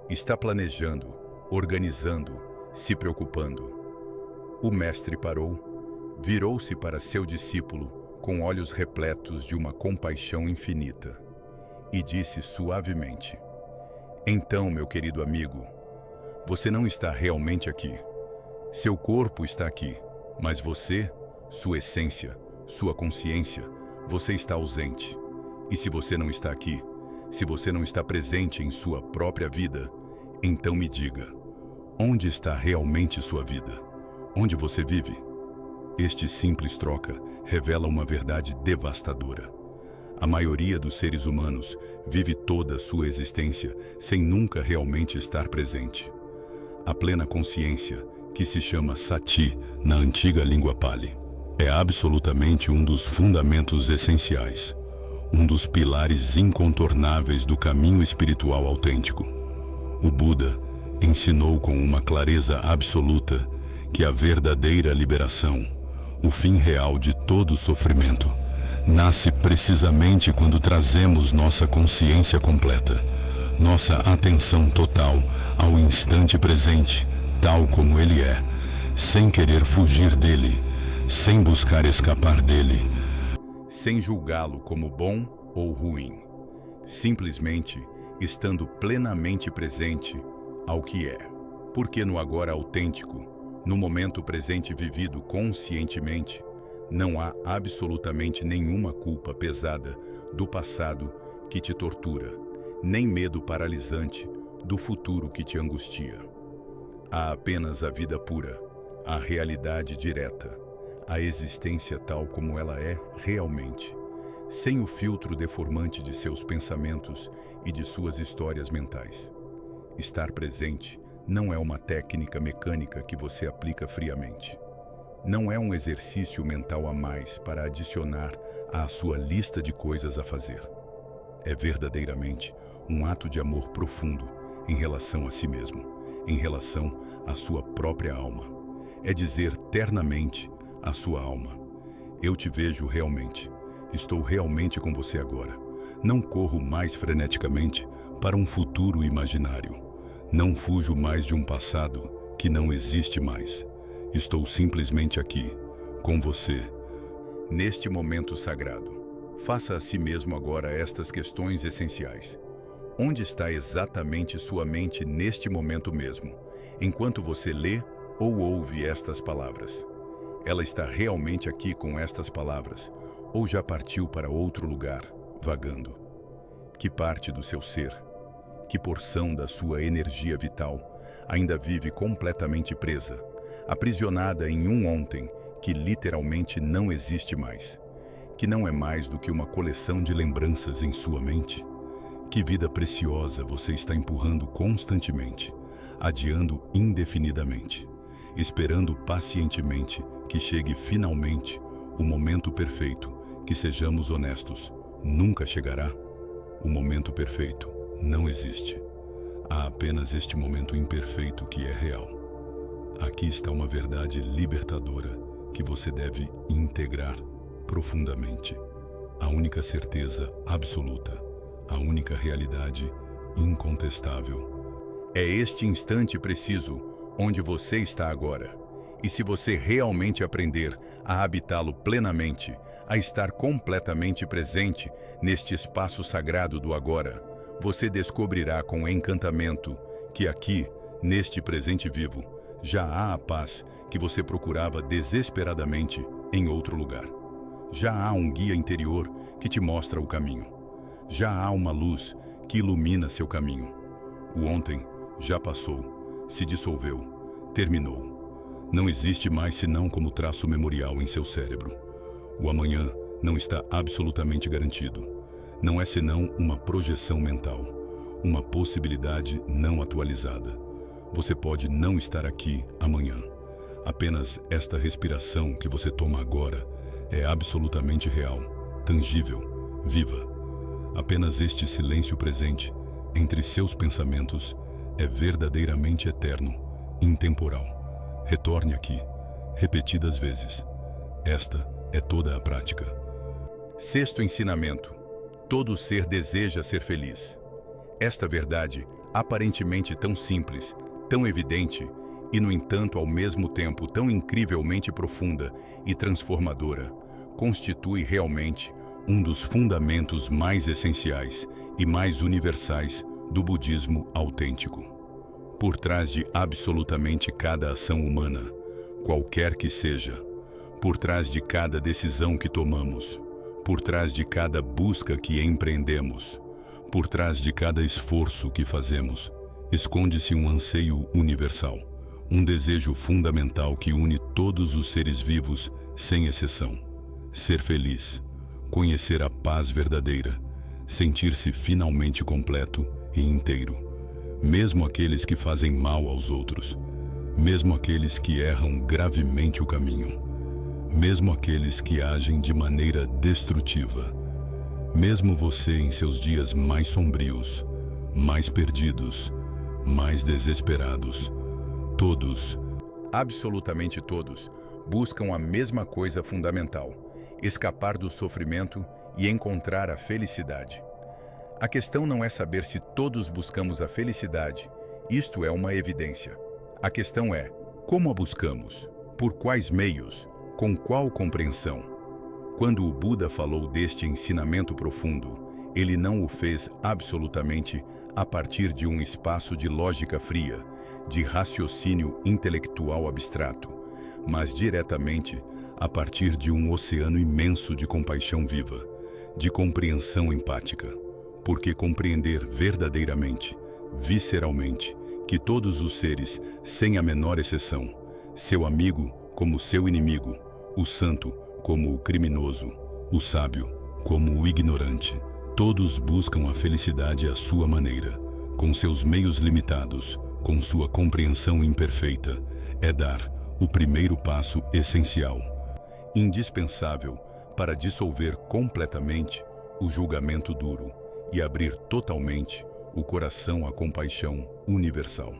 Está planejando, organizando, se preocupando. O mestre parou, virou-se para seu discípulo com olhos repletos de uma compaixão infinita e disse suavemente: Então, meu querido amigo, você não está realmente aqui. Seu corpo está aqui, mas você, sua essência, sua consciência, você está ausente. E se você não está aqui, se você não está presente em sua própria vida, então me diga, onde está realmente sua vida? Onde você vive? Este simples troca revela uma verdade devastadora. A maioria dos seres humanos vive toda a sua existência sem nunca realmente estar presente. A plena consciência, que se chama Sati na antiga língua Pali, é absolutamente um dos fundamentos essenciais, um dos pilares incontornáveis do caminho espiritual autêntico. O Buda ensinou com uma clareza absoluta que a verdadeira liberação, o fim real de todo sofrimento, nasce precisamente quando trazemos nossa consciência completa, nossa atenção total ao instante presente, tal como ele é, sem querer fugir dele, sem buscar escapar dele, sem julgá-lo como bom ou ruim, simplesmente estando plenamente presente ao que é. Porque no agora autêntico, no momento presente vivido conscientemente, não há absolutamente nenhuma culpa pesada do passado que te tortura, nem medo paralisante do futuro que te angustia. Há apenas a vida pura, a realidade direta, a existência tal como ela é realmente, sem o filtro deformante de seus pensamentos e de suas histórias mentais. Estar presente não é uma técnica mecânica que você aplica friamente. Não é um exercício mental a mais para adicionar à sua lista de coisas a fazer. É verdadeiramente um ato de amor profundo em relação a si mesmo, em relação à sua própria alma. É dizer ternamente à sua alma: eu te vejo realmente, estou realmente com você agora. Não corro mais freneticamente para um futuro imaginário. Não fujo mais de um passado que não existe mais. Estou simplesmente aqui, com você, neste momento sagrado. Faça a si mesmo agora estas questões essenciais. Onde está exatamente sua mente neste momento mesmo, enquanto você lê ou ouve estas palavras? Ela está realmente aqui com estas palavras, ou já partiu para outro lugar, vagando? Que parte do seu ser, que porção da sua energia vital ainda vive completamente presa, aprisionada em um ontem que literalmente não existe mais, que não é mais do que uma coleção de lembranças em sua mente? Que vida preciosa você está empurrando constantemente, adiando indefinidamente, esperando pacientemente que chegue finalmente o momento perfeito, que sejamos honestos, nunca chegará? O momento perfeito não existe. Há apenas este momento imperfeito que é real. Aqui está uma verdade libertadora que você deve integrar profundamente. A única certeza absoluta, a única realidade incontestável. É este instante preciso onde você está agora. E se você realmente aprender a habitá-lo plenamente, a estar completamente presente neste espaço sagrado do agora, você descobrirá com encantamento que aqui, neste presente vivo, já há a paz que você procurava desesperadamente em outro lugar. Já há um guia interior que te mostra o caminho. Já há uma luz que ilumina seu caminho. O ontem já passou, se dissolveu, terminou. Não existe mais senão como traço memorial em seu cérebro. O amanhã não está absolutamente garantido. Não é senão uma projeção mental, uma possibilidade não atualizada. Você pode não estar aqui amanhã. Apenas esta respiração que você toma agora é absolutamente real, tangível, viva. Apenas este silêncio presente entre seus pensamentos é verdadeiramente eterno, intemporal. Retorne aqui, repetidas vezes. Esta é toda a prática. Sexto ensinamento: todo ser deseja ser feliz. Esta verdade, aparentemente tão simples, tão evidente, e, no entanto, ao mesmo tempo tão incrivelmente profunda e transformadora, constitui realmente um dos fundamentos mais essenciais e mais universais do budismo autêntico. Por trás de absolutamente cada ação humana, qualquer que seja, por trás de cada decisão que tomamos, por trás de cada busca que empreendemos, por trás de cada esforço que fazemos, esconde-se um anseio universal, um desejo fundamental que une todos os seres vivos, sem exceção. Ser feliz, conhecer a paz verdadeira, sentir-se finalmente completo e inteiro. Mesmo aqueles que fazem mal aos outros, mesmo aqueles que erram gravemente o caminho, mesmo aqueles que agem de maneira destrutiva, mesmo você em seus dias mais sombrios, mais perdidos, mais desesperados, todos, absolutamente todos, buscam a mesma coisa fundamental: escapar do sofrimento e encontrar a felicidade. A questão não é saber se todos buscamos a felicidade, isto é uma evidência. A questão é como a buscamos, por quais meios, com qual compreensão. Quando o Buda falou deste ensinamento profundo, ele não o fez absolutamente a partir de um espaço de lógica fria, de raciocínio intelectual abstrato, mas diretamente a partir de um oceano imenso de compaixão viva, de compreensão empática. Porque compreender verdadeiramente, visceralmente, que todos os seres, sem a menor exceção, seu amigo como seu inimigo, o santo como o criminoso, o sábio como o ignorante, todos buscam a felicidade à sua maneira, com seus meios limitados, com sua compreensão imperfeita, é dar o primeiro passo essencial, indispensável para dissolver completamente o julgamento duro e abrir totalmente o coração à compaixão universal.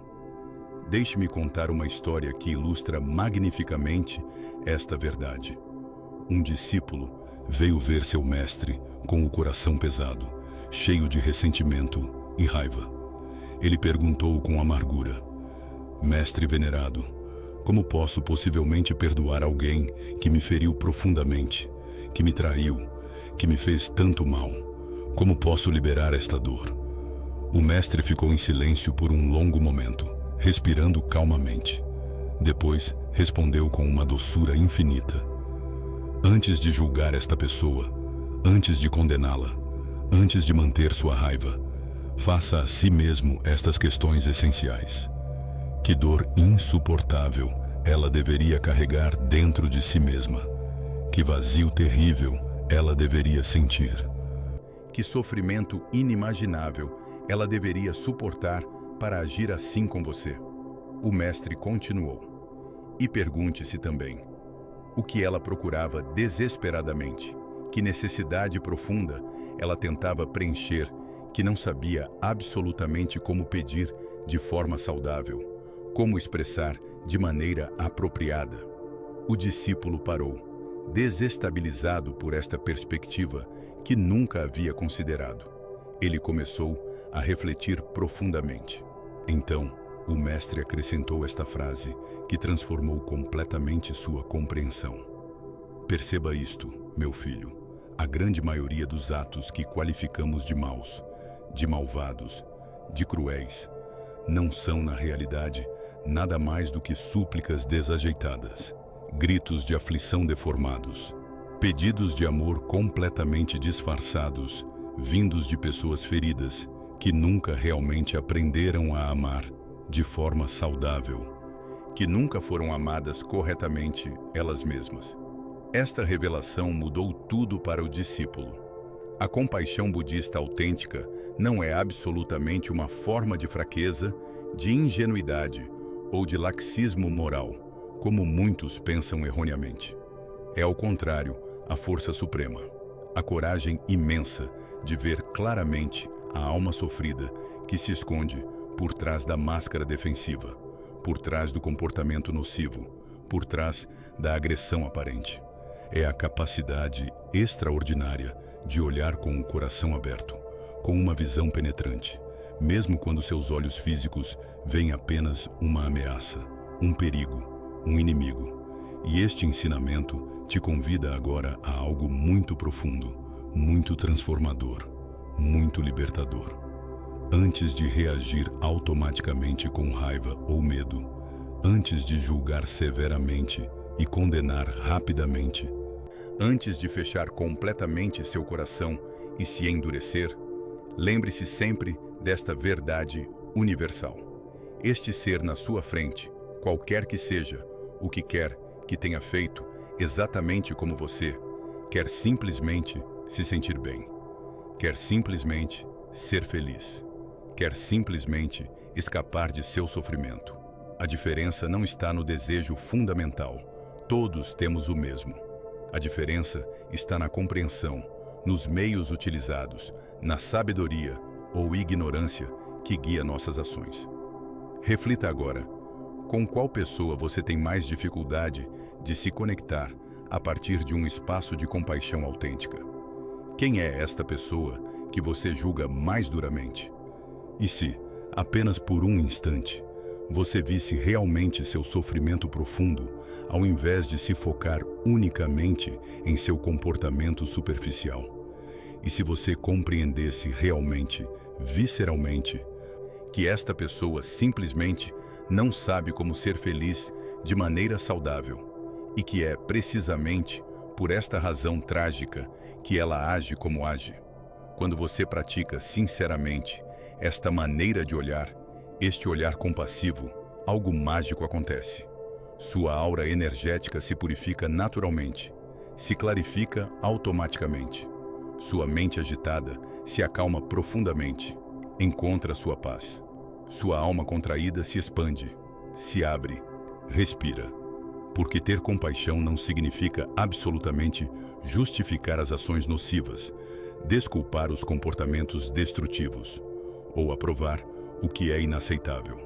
Deixe-me contar uma história que ilustra magnificamente esta verdade. Um discípulo veio ver seu mestre com o coração pesado, cheio de ressentimento e raiva. Ele perguntou com amargura: "Mestre venerado, como posso possivelmente perdoar alguém que me feriu profundamente, que me traiu, que me fez tanto mal? Como posso liberar esta dor?" O mestre ficou em silêncio por um longo momento, respirando calmamente. Depois, respondeu com uma doçura infinita: "Antes de julgar esta pessoa, antes de condená-la, antes de manter sua raiva, faça a si mesmo estas questões essenciais. Que dor insuportável ela deveria carregar dentro de si mesma? Que vazio terrível ela deveria sentir? Que sofrimento inimaginável ela deveria suportar para agir assim com você?" O mestre continuou: "E pergunte-se também, o que ela procurava desesperadamente, que necessidade profunda ela tentava preencher, que não sabia absolutamente como pedir de forma saudável, como expressar de maneira apropriada." O discípulo parou, desestabilizado por esta perspectiva que nunca havia considerado. Ele começou a refletir profundamente. Então, o mestre acrescentou esta frase que transformou completamente sua compreensão: "Perceba isto, meu filho. A grande maioria dos atos que qualificamos de maus, de malvados, de cruéis, não são, na realidade, nada mais do que súplicas desajeitadas, gritos de aflição deformados, pedidos de amor completamente disfarçados, vindos de pessoas feridas, que nunca realmente aprenderam a amar de forma saudável, que nunca foram amadas corretamente elas mesmas." Esta revelação mudou tudo para o discípulo. A compaixão budista autêntica não é absolutamente uma forma de fraqueza, de ingenuidade ou de laxismo moral, como muitos pensam erroneamente. É, ao contrário, a força suprema, a coragem imensa de ver claramente a alma sofrida que se esconde por trás da máscara defensiva, por trás do comportamento nocivo, por trás da agressão aparente. É a capacidade extraordinária de olhar com o coração aberto, com uma visão penetrante, mesmo quando seus olhos físicos veem apenas uma ameaça, um perigo, um inimigo. E este ensinamento te convida agora a algo muito profundo, muito transformador, muito libertador. Antes de reagir automaticamente com raiva ou medo, antes de julgar severamente e condenar rapidamente, antes de fechar completamente seu coração e se endurecer, lembre-se sempre desta verdade universal. Este ser na sua frente, qualquer que seja, o que quer que tenha feito, exatamente como você, quer simplesmente se sentir bem, quer simplesmente ser feliz, quer simplesmente escapar de seu sofrimento. A diferença não está no desejo fundamental. Todos temos o mesmo. A diferença está na compreensão, nos meios utilizados, na sabedoria ou ignorância que guia nossas ações. Reflita agora, com qual pessoa você tem mais dificuldade de se conectar a partir de um espaço de compaixão autêntica? Quem é esta pessoa que você julga mais duramente? E se, apenas por um instante, você visse realmente seu sofrimento profundo, ao invés de se focar unicamente em seu comportamento superficial? E se você compreendesse realmente, visceralmente, que esta pessoa simplesmente não sabe como ser feliz de maneira saudável, e que é precisamente por esta razão trágica que ela age como age? Quando você pratica sinceramente esta maneira de olhar, este olhar compassivo, algo mágico acontece. Sua aura energética se purifica naturalmente, se clarifica automaticamente. Sua mente agitada se acalma profundamente, encontra sua paz. Sua alma contraída se expande, se abre, respira. Porque ter compaixão não significa absolutamente justificar as ações nocivas, desculpar os comportamentos destrutivos ou aprovar o que é inaceitável.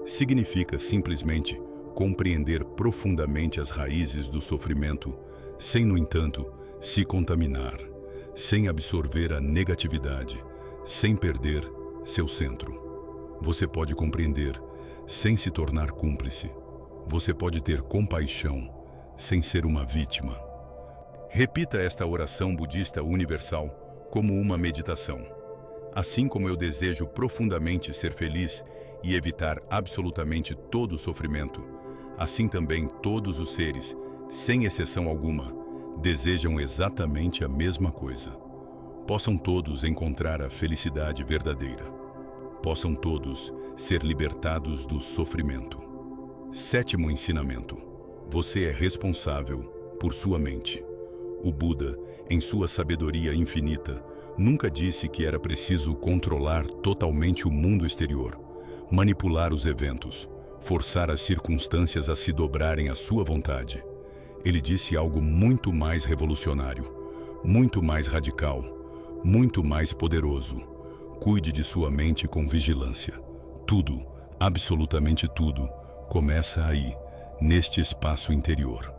Significa simplesmente compreender profundamente as raízes do sofrimento, sem, no entanto, se contaminar, sem absorver a negatividade, sem perder seu centro. Você pode compreender sem se tornar cúmplice. Você pode ter compaixão sem ser uma vítima. Repita esta oração budista universal como uma meditação. Assim como eu desejo profundamente ser feliz e evitar absolutamente todo o sofrimento, assim também todos os seres, sem exceção alguma, desejam exatamente a mesma coisa. Possam todos encontrar a felicidade verdadeira. Possam todos ser libertados do sofrimento. Sétimo ensinamento: você é responsável por sua mente. O Buda, em sua sabedoria infinita, nunca disse que era preciso controlar totalmente o mundo exterior, manipular os eventos, forçar as circunstâncias a se dobrarem à sua vontade. Ele disse algo muito mais revolucionário, muito mais radical, muito mais poderoso. Cuide de sua mente com vigilância. Tudo, absolutamente tudo, começa aí, neste espaço interior.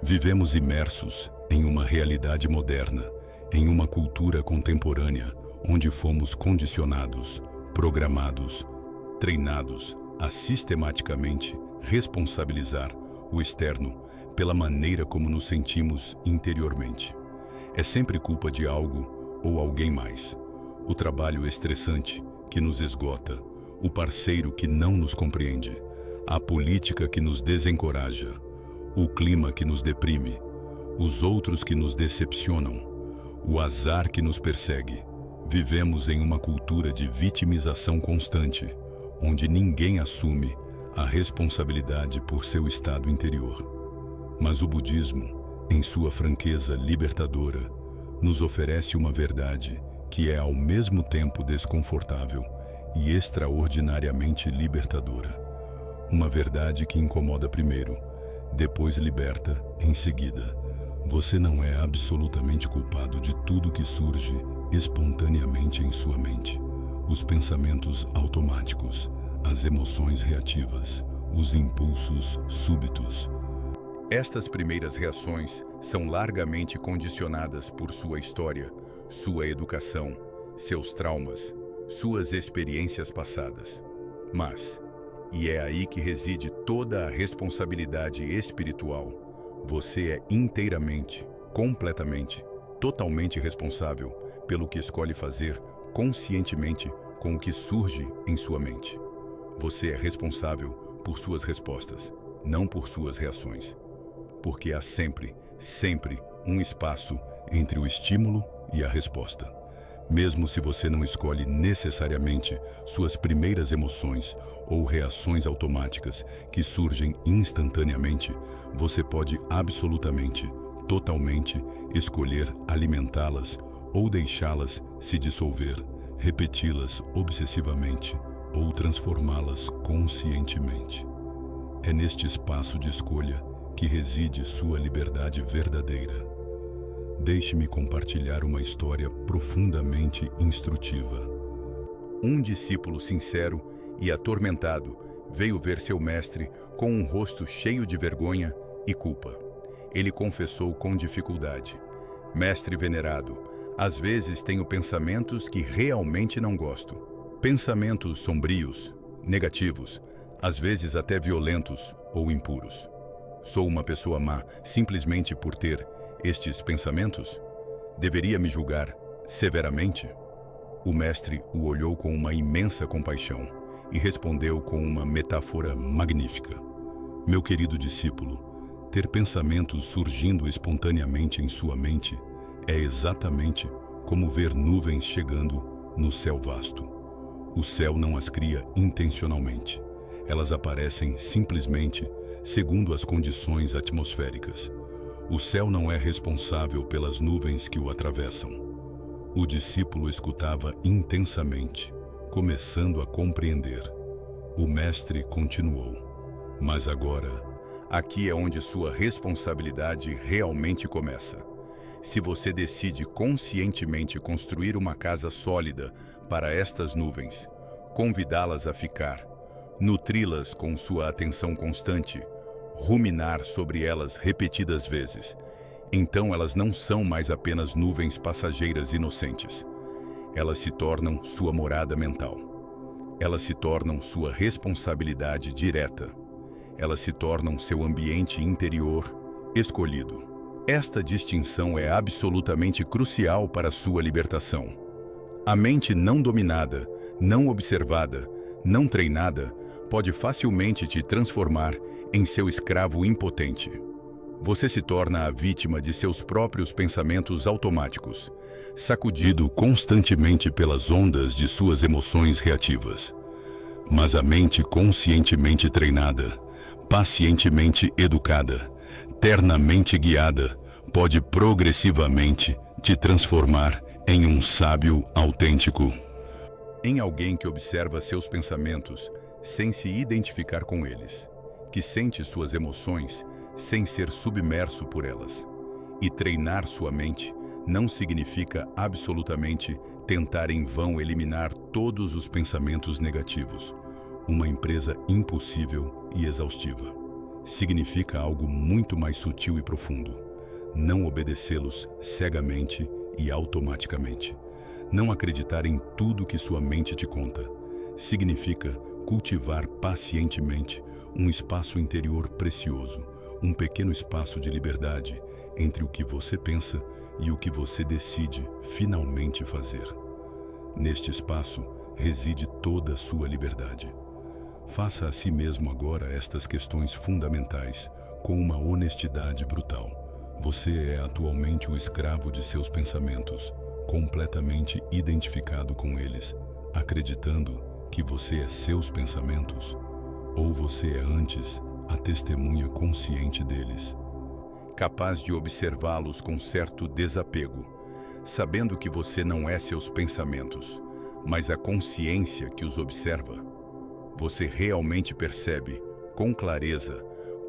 Vivemos imersos em uma realidade moderna, em uma cultura contemporânea, onde fomos condicionados, programados, treinados a sistematicamente responsabilizar o externo pela maneira como nos sentimos interiormente. É sempre culpa de algo ou alguém mais. O trabalho estressante que nos esgota, o parceiro que não nos compreende, a política que nos desencoraja, o clima que nos deprime, os outros que nos decepcionam, o azar que nos persegue. Vivemos em uma cultura de vitimização constante, onde ninguém assume a responsabilidade por seu estado interior. Mas o budismo, em sua franqueza libertadora, nos oferece uma verdade que é ao mesmo tempo desconfortável e extraordinariamente libertadora. Uma verdade que incomoda primeiro, depois liberta em seguida. Você não é absolutamente culpado de tudo que surge espontaneamente em sua mente. Os pensamentos automáticos, as emoções reativas, os impulsos súbitos. Estas primeiras reações são largamente condicionadas por sua história, sua educação, seus traumas, suas experiências passadas. Mas, E é aí que reside toda a responsabilidade espiritual. Você é inteiramente, completamente, totalmente responsável pelo que escolhe fazer conscientemente com o que surge em sua mente. Você é responsável por suas respostas, não por suas reações. Porque há sempre, sempre um espaço entre o estímulo e a resposta. Mesmo se você não escolhe necessariamente suas primeiras emoções ou reações automáticas que surgem instantaneamente, você pode absolutamente, totalmente escolher alimentá-las ou deixá-las se dissolver, repeti-las obsessivamente ou transformá-las conscientemente. É neste espaço de escolha que reside sua liberdade verdadeira. Deixe-me compartilhar uma história profundamente instrutiva. Um discípulo sincero e atormentado veio ver seu mestre com um rosto cheio de vergonha e culpa. Ele confessou com dificuldade: Mestre venerado, às vezes tenho pensamentos que realmente não gosto. Pensamentos sombrios, negativos, às vezes até violentos ou impuros. Sou uma pessoa má simplesmente por ter estes pensamentos? Deveria me julgar severamente? O mestre o olhou com uma imensa compaixão e respondeu com uma metáfora magnífica. Meu querido discípulo, ter pensamentos surgindo espontaneamente em sua mente é exatamente como ver nuvens chegando no céu vasto. O céu não as cria intencionalmente. Elas aparecem simplesmente segundo as condições atmosféricas. O céu não é responsável pelas nuvens que o atravessam. O discípulo escutava intensamente, começando a compreender. O mestre continuou: Mas agora, aqui é onde sua responsabilidade realmente começa. Se você decide conscientemente construir uma casa sólida para estas nuvens, convidá-las a ficar, nutri-las com sua atenção constante, ruminar sobre elas repetidas vezes, então elas não são mais apenas nuvens passageiras inocentes. Elas se tornam sua morada mental. Elas se tornam sua responsabilidade direta. Elas se tornam seu ambiente interior escolhido. Esta distinção é absolutamente crucial para sua libertação. A mente não dominada, não observada, não treinada, pode facilmente te transformar em seu escravo impotente. Você se torna a vítima de seus próprios pensamentos automáticos, sacudido constantemente pelas ondas de suas emoções reativas. Mas a mente conscientemente treinada, pacientemente educada, ternamente guiada, pode progressivamente te transformar em um sábio autêntico. Em alguém que observa seus pensamentos sem se identificar com eles, que sente suas emoções sem ser submerso por elas. E treinar sua mente não significa absolutamente tentar em vão eliminar todos os pensamentos negativos, uma empresa impossível e exaustiva. Significa algo muito mais sutil e profundo. Não obedecê-los cegamente e automaticamente. Não acreditar em tudo que sua mente te conta. Significa cultivar pacientemente um espaço interior precioso, um pequeno espaço de liberdade entre o que você pensa e o que você decide finalmente fazer. Neste espaço reside toda a sua liberdade. Faça a si mesmo agora estas questões fundamentais com uma honestidade brutal. Você é atualmente o escravo de seus pensamentos, completamente identificado com eles, acreditando que você é seus pensamentos, ou você é antes a testemunha consciente deles, capaz de observá-los com certo desapego, sabendo que você não é seus pensamentos, mas a consciência que os observa. Você realmente percebe, com clareza,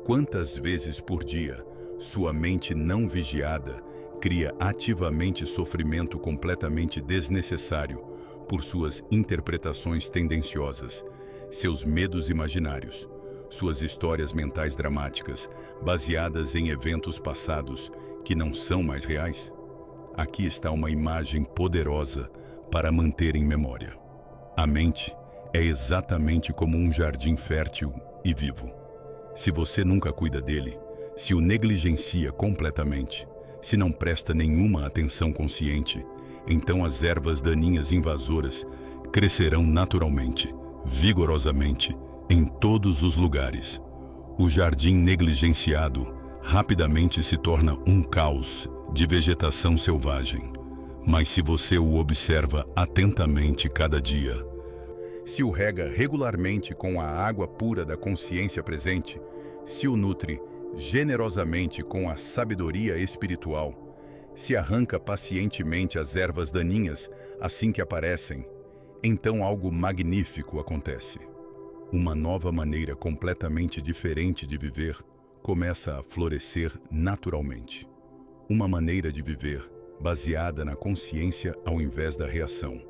quantas vezes por dia sua mente não vigiada cria ativamente sofrimento completamente desnecessário por suas interpretações tendenciosas, seus medos imaginários, suas histórias mentais dramáticas, baseadas em eventos passados que não são mais reais? Aqui está uma imagem poderosa para manter em memória. A mente é exatamente como um jardim fértil e vivo. Se você nunca cuida dele, se o negligencia completamente, se não presta nenhuma atenção consciente, então as ervas daninhas invasoras crescerão naturalmente, vigorosamente, em todos os lugares. O jardim negligenciado rapidamente se torna um caos de vegetação selvagem. Mas se você o observa atentamente cada dia, se o rega regularmente com a água pura da consciência presente, se o nutre generosamente com a sabedoria espiritual, se arranca pacientemente as ervas daninhas assim que aparecem, então algo magnífico acontece. Uma nova maneira completamente diferente de viver começa a florescer naturalmente. Uma maneira de viver baseada na consciência ao invés da reação,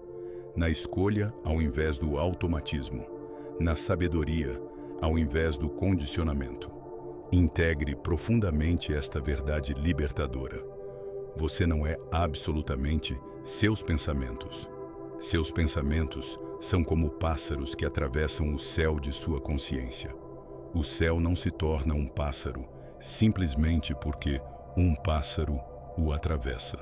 na escolha ao invés do automatismo, na sabedoria ao invés do condicionamento. Integre profundamente esta verdade libertadora. Você não é absolutamente seus pensamentos. Seus pensamentos são como pássaros que atravessam o céu de sua consciência. O céu não se torna um pássaro simplesmente porque um pássaro o atravessa.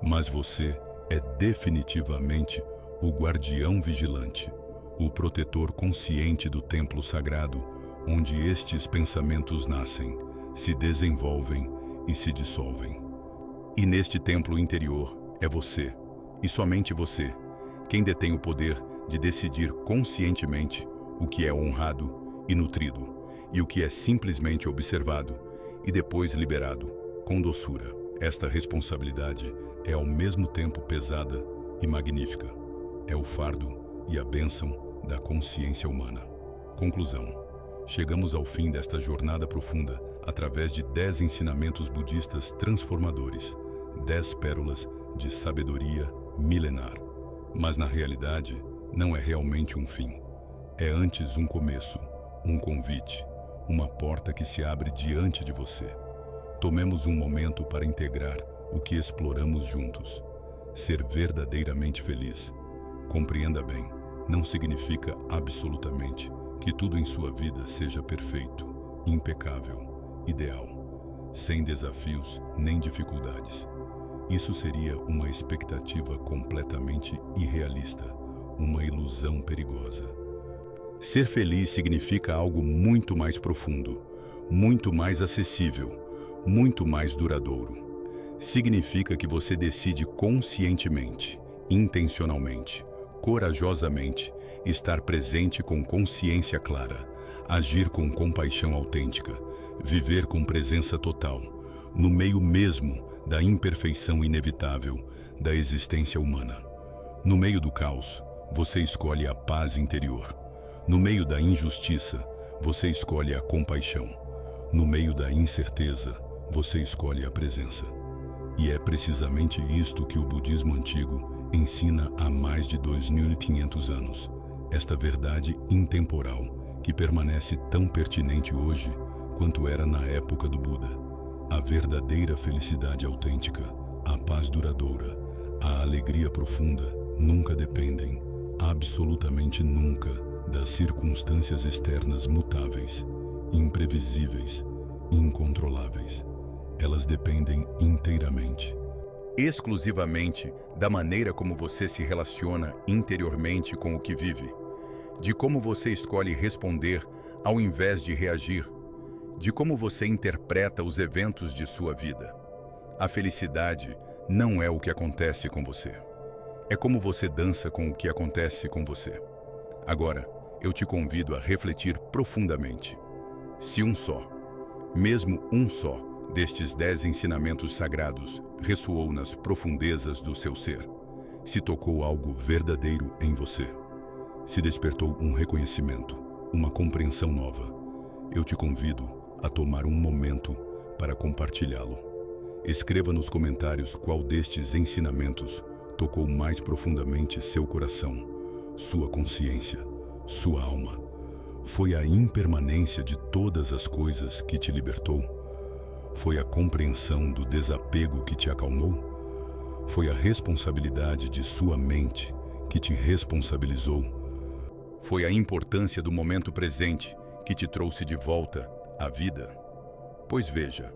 Mas você é definitivamente o guardião vigilante, o protetor consciente do templo sagrado, onde estes pensamentos nascem, se desenvolvem e se dissolvem. E neste templo interior é você, e somente você, quem detém o poder de decidir conscientemente o que é honrado e nutrido, e o que é simplesmente observado e depois liberado com doçura. Esta responsabilidade é ao mesmo tempo pesada e magnífica. É o fardo e a bênção da consciência humana. Conclusão. Chegamos ao fim desta jornada profunda através de 10 ensinamentos budistas transformadores, 10 pérolas de sabedoria milenar. Mas na realidade, não é realmente um fim. É antes um começo, um convite, uma porta que se abre diante de você. Tomemos um momento para integrar o que exploramos juntos. Ser verdadeiramente feliz. Compreenda bem, não significa absolutamente que tudo em sua vida seja perfeito, impecável, ideal, sem desafios nem dificuldades. Isso seria uma expectativa completamente irrealista, uma ilusão perigosa. Ser feliz significa algo muito mais profundo, muito mais acessível, muito mais duradouro. Significa que você decide conscientemente, intencionalmente, corajosamente, estar presente com consciência clara, agir com compaixão autêntica, viver com presença total, no meio mesmo da imperfeição inevitável da existência humana. No meio do caos, você escolhe a paz interior. No meio da injustiça, você escolhe a compaixão. No meio da incerteza, você escolhe a presença. E é precisamente isto que o budismo antigo ensina há mais de 2.500 anos. Esta verdade intemporal que permanece tão pertinente hoje quanto era na época do Buda. A verdadeira felicidade autêntica, a paz duradoura, a alegria profunda nunca dependem, absolutamente nunca, das circunstâncias externas mutáveis, imprevisíveis, incontroláveis. Elas dependem inteiramente, exclusivamente da maneira como você se relaciona interiormente com o que vive, de como você escolhe responder ao invés de reagir, de como você interpreta os eventos de sua vida. A felicidade não é o que acontece com você. É como você dança com o que acontece com você. Agora, eu te convido a refletir profundamente. Se um só, mesmo um só, destes 10 ensinamentos sagrados ressoou nas profundezas do seu ser, se tocou algo verdadeiro em você, se despertou um reconhecimento, uma compreensão nova, eu te convido a tomar um momento para compartilhá-lo. Escreva nos comentários qual destes ensinamentos tocou mais profundamente seu coração, sua consciência, sua alma. Foi a impermanência de todas as coisas que te libertou? Foi a compreensão do desapego que te acalmou? Foi a responsabilidade de sua mente que te responsabilizou? Foi a importância do momento presente que te trouxe de volta à vida? Pois veja,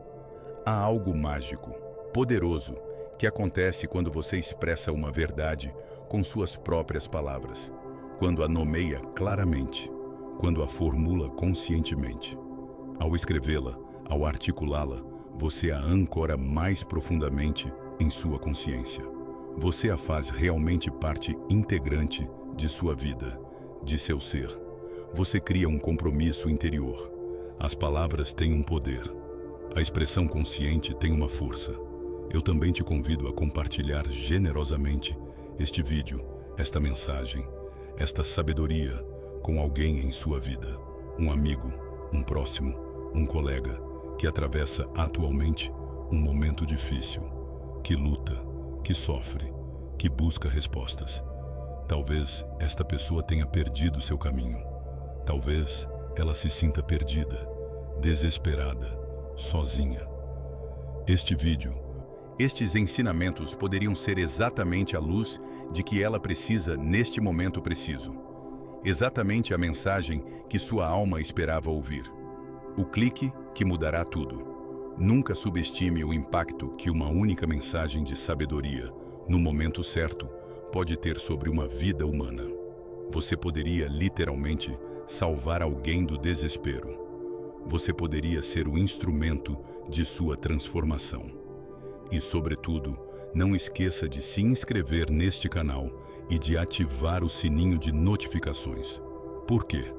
há algo mágico, poderoso, que acontece quando você expressa uma verdade com suas próprias palavras, quando a nomeia claramente, quando a formula conscientemente. Ao escrevê-la, ao articulá-la, você a ancora mais profundamente em sua consciência. Você a faz realmente parte integrante de sua vida, de seu ser. Você cria um compromisso interior. As palavras têm um poder. A expressão consciente tem uma força. Eu também te convido a compartilhar generosamente este vídeo, esta mensagem, esta sabedoria com alguém em sua vida. Um amigo, um próximo, um colega que atravessa atualmente um momento difícil, que luta, que sofre, que busca respostas. Talvez esta pessoa tenha perdido seu caminho. Talvez ela se sinta perdida, desesperada, sozinha. Este vídeo, estes ensinamentos poderiam ser exatamente a luz de que ela precisa neste momento preciso. Exatamente a mensagem que sua alma esperava ouvir. O clique que mudará tudo. Nunca subestime o impacto que uma única mensagem de sabedoria, no momento certo, pode ter sobre uma vida humana. Você poderia, literalmente, salvar alguém do desespero. Você poderia ser o instrumento de sua transformação. E, sobretudo, não esqueça de se inscrever neste canal e de ativar o sininho de notificações. Por quê?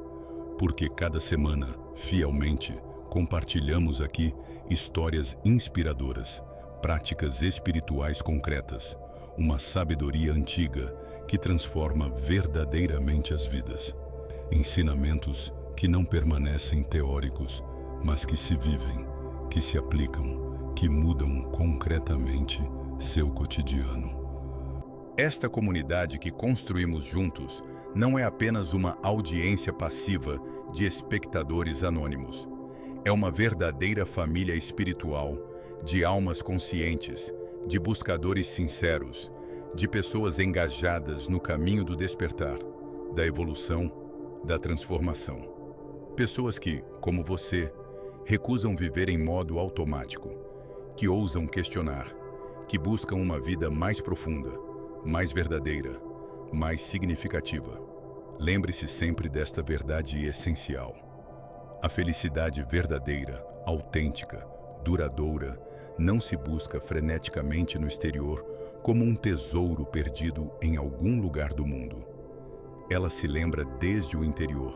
Porque cada semana, fielmente, compartilhamos aqui histórias inspiradoras, práticas espirituais concretas, uma sabedoria antiga que transforma verdadeiramente as vidas. Ensinamentos que não permanecem teóricos, mas que se vivem, que se aplicam, que mudam concretamente seu cotidiano. Esta comunidade que construímos juntos não é apenas uma audiência passiva de espectadores anônimos. É uma verdadeira família espiritual, de almas conscientes, de buscadores sinceros, de pessoas engajadas no caminho do despertar, da evolução, da transformação. Pessoas que, como você, recusam viver em modo automático, que ousam questionar, que buscam uma vida mais profunda, mais verdadeira, mais significativa. Lembre-se sempre desta verdade essencial. A felicidade verdadeira, autêntica, duradoura, não se busca freneticamente no exterior como um tesouro perdido em algum lugar do mundo. Ela se lembra desde o interior,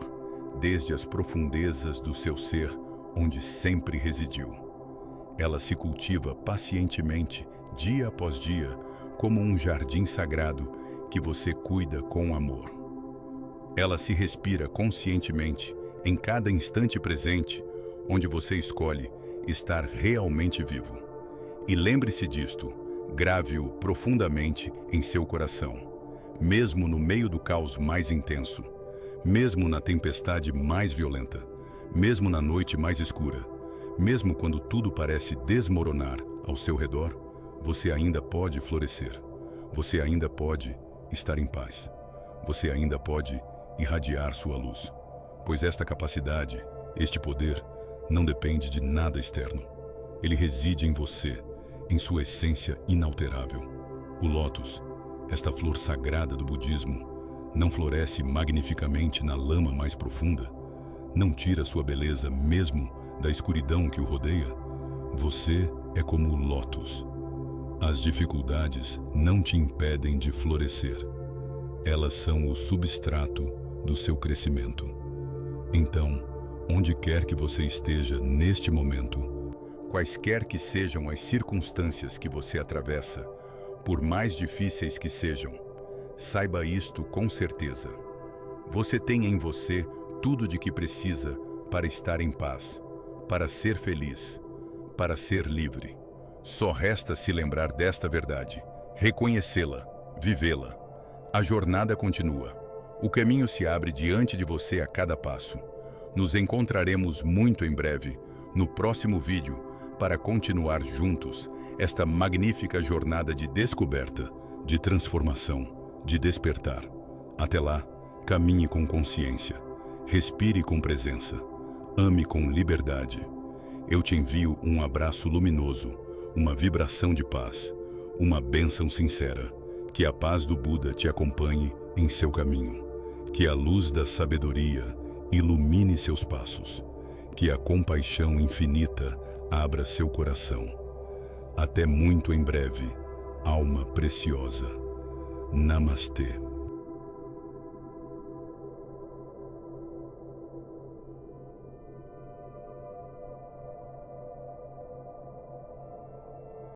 desde as profundezas do seu ser, onde sempre residiu. Ela se cultiva pacientemente, dia após dia, como um jardim sagrado que você cuida com amor. Ela se respira conscientemente, em cada instante presente, onde você escolhe estar realmente vivo. E lembre-se disto, grave-o profundamente em seu coração, mesmo no meio do caos mais intenso, mesmo na tempestade mais violenta, mesmo na noite mais escura, mesmo quando tudo parece desmoronar ao seu redor, você ainda pode florescer, você ainda pode estar em paz, você ainda pode irradiar sua luz, pois esta capacidade, este poder, não depende de nada externo. Ele reside em você, em sua essência inalterável. O lótus, esta flor sagrada do budismo, não floresce magnificamente na lama mais profunda, não tira sua beleza mesmo da escuridão que o rodeia. Você é como o lótus. As dificuldades não te impedem de florescer. Elas são o substrato do seu crescimento. Então, onde quer que você esteja neste momento, quaisquer que sejam as circunstâncias que você atravessa, por mais difíceis que sejam, saiba isto com certeza. Você tem em você tudo de que precisa para estar em paz, para ser feliz, para ser livre. Só resta se lembrar desta verdade, reconhecê-la, vivê-la. A jornada continua. O caminho se abre diante de você a cada passo. Nos encontraremos muito em breve, no próximo vídeo, para continuar juntos esta magnífica jornada de descoberta, de transformação, de despertar. Até lá, Caminhe com consciência. Respire com presença. Ame com liberdade. Eu te envio um abraço luminoso, uma vibração de paz, uma bênção sincera. Que a paz do Buda te acompanhe em seu caminho. Que a luz da sabedoria ilumine seus passos. Que a compaixão infinita abra seu coração. Até muito em breve, alma preciosa. Namastê.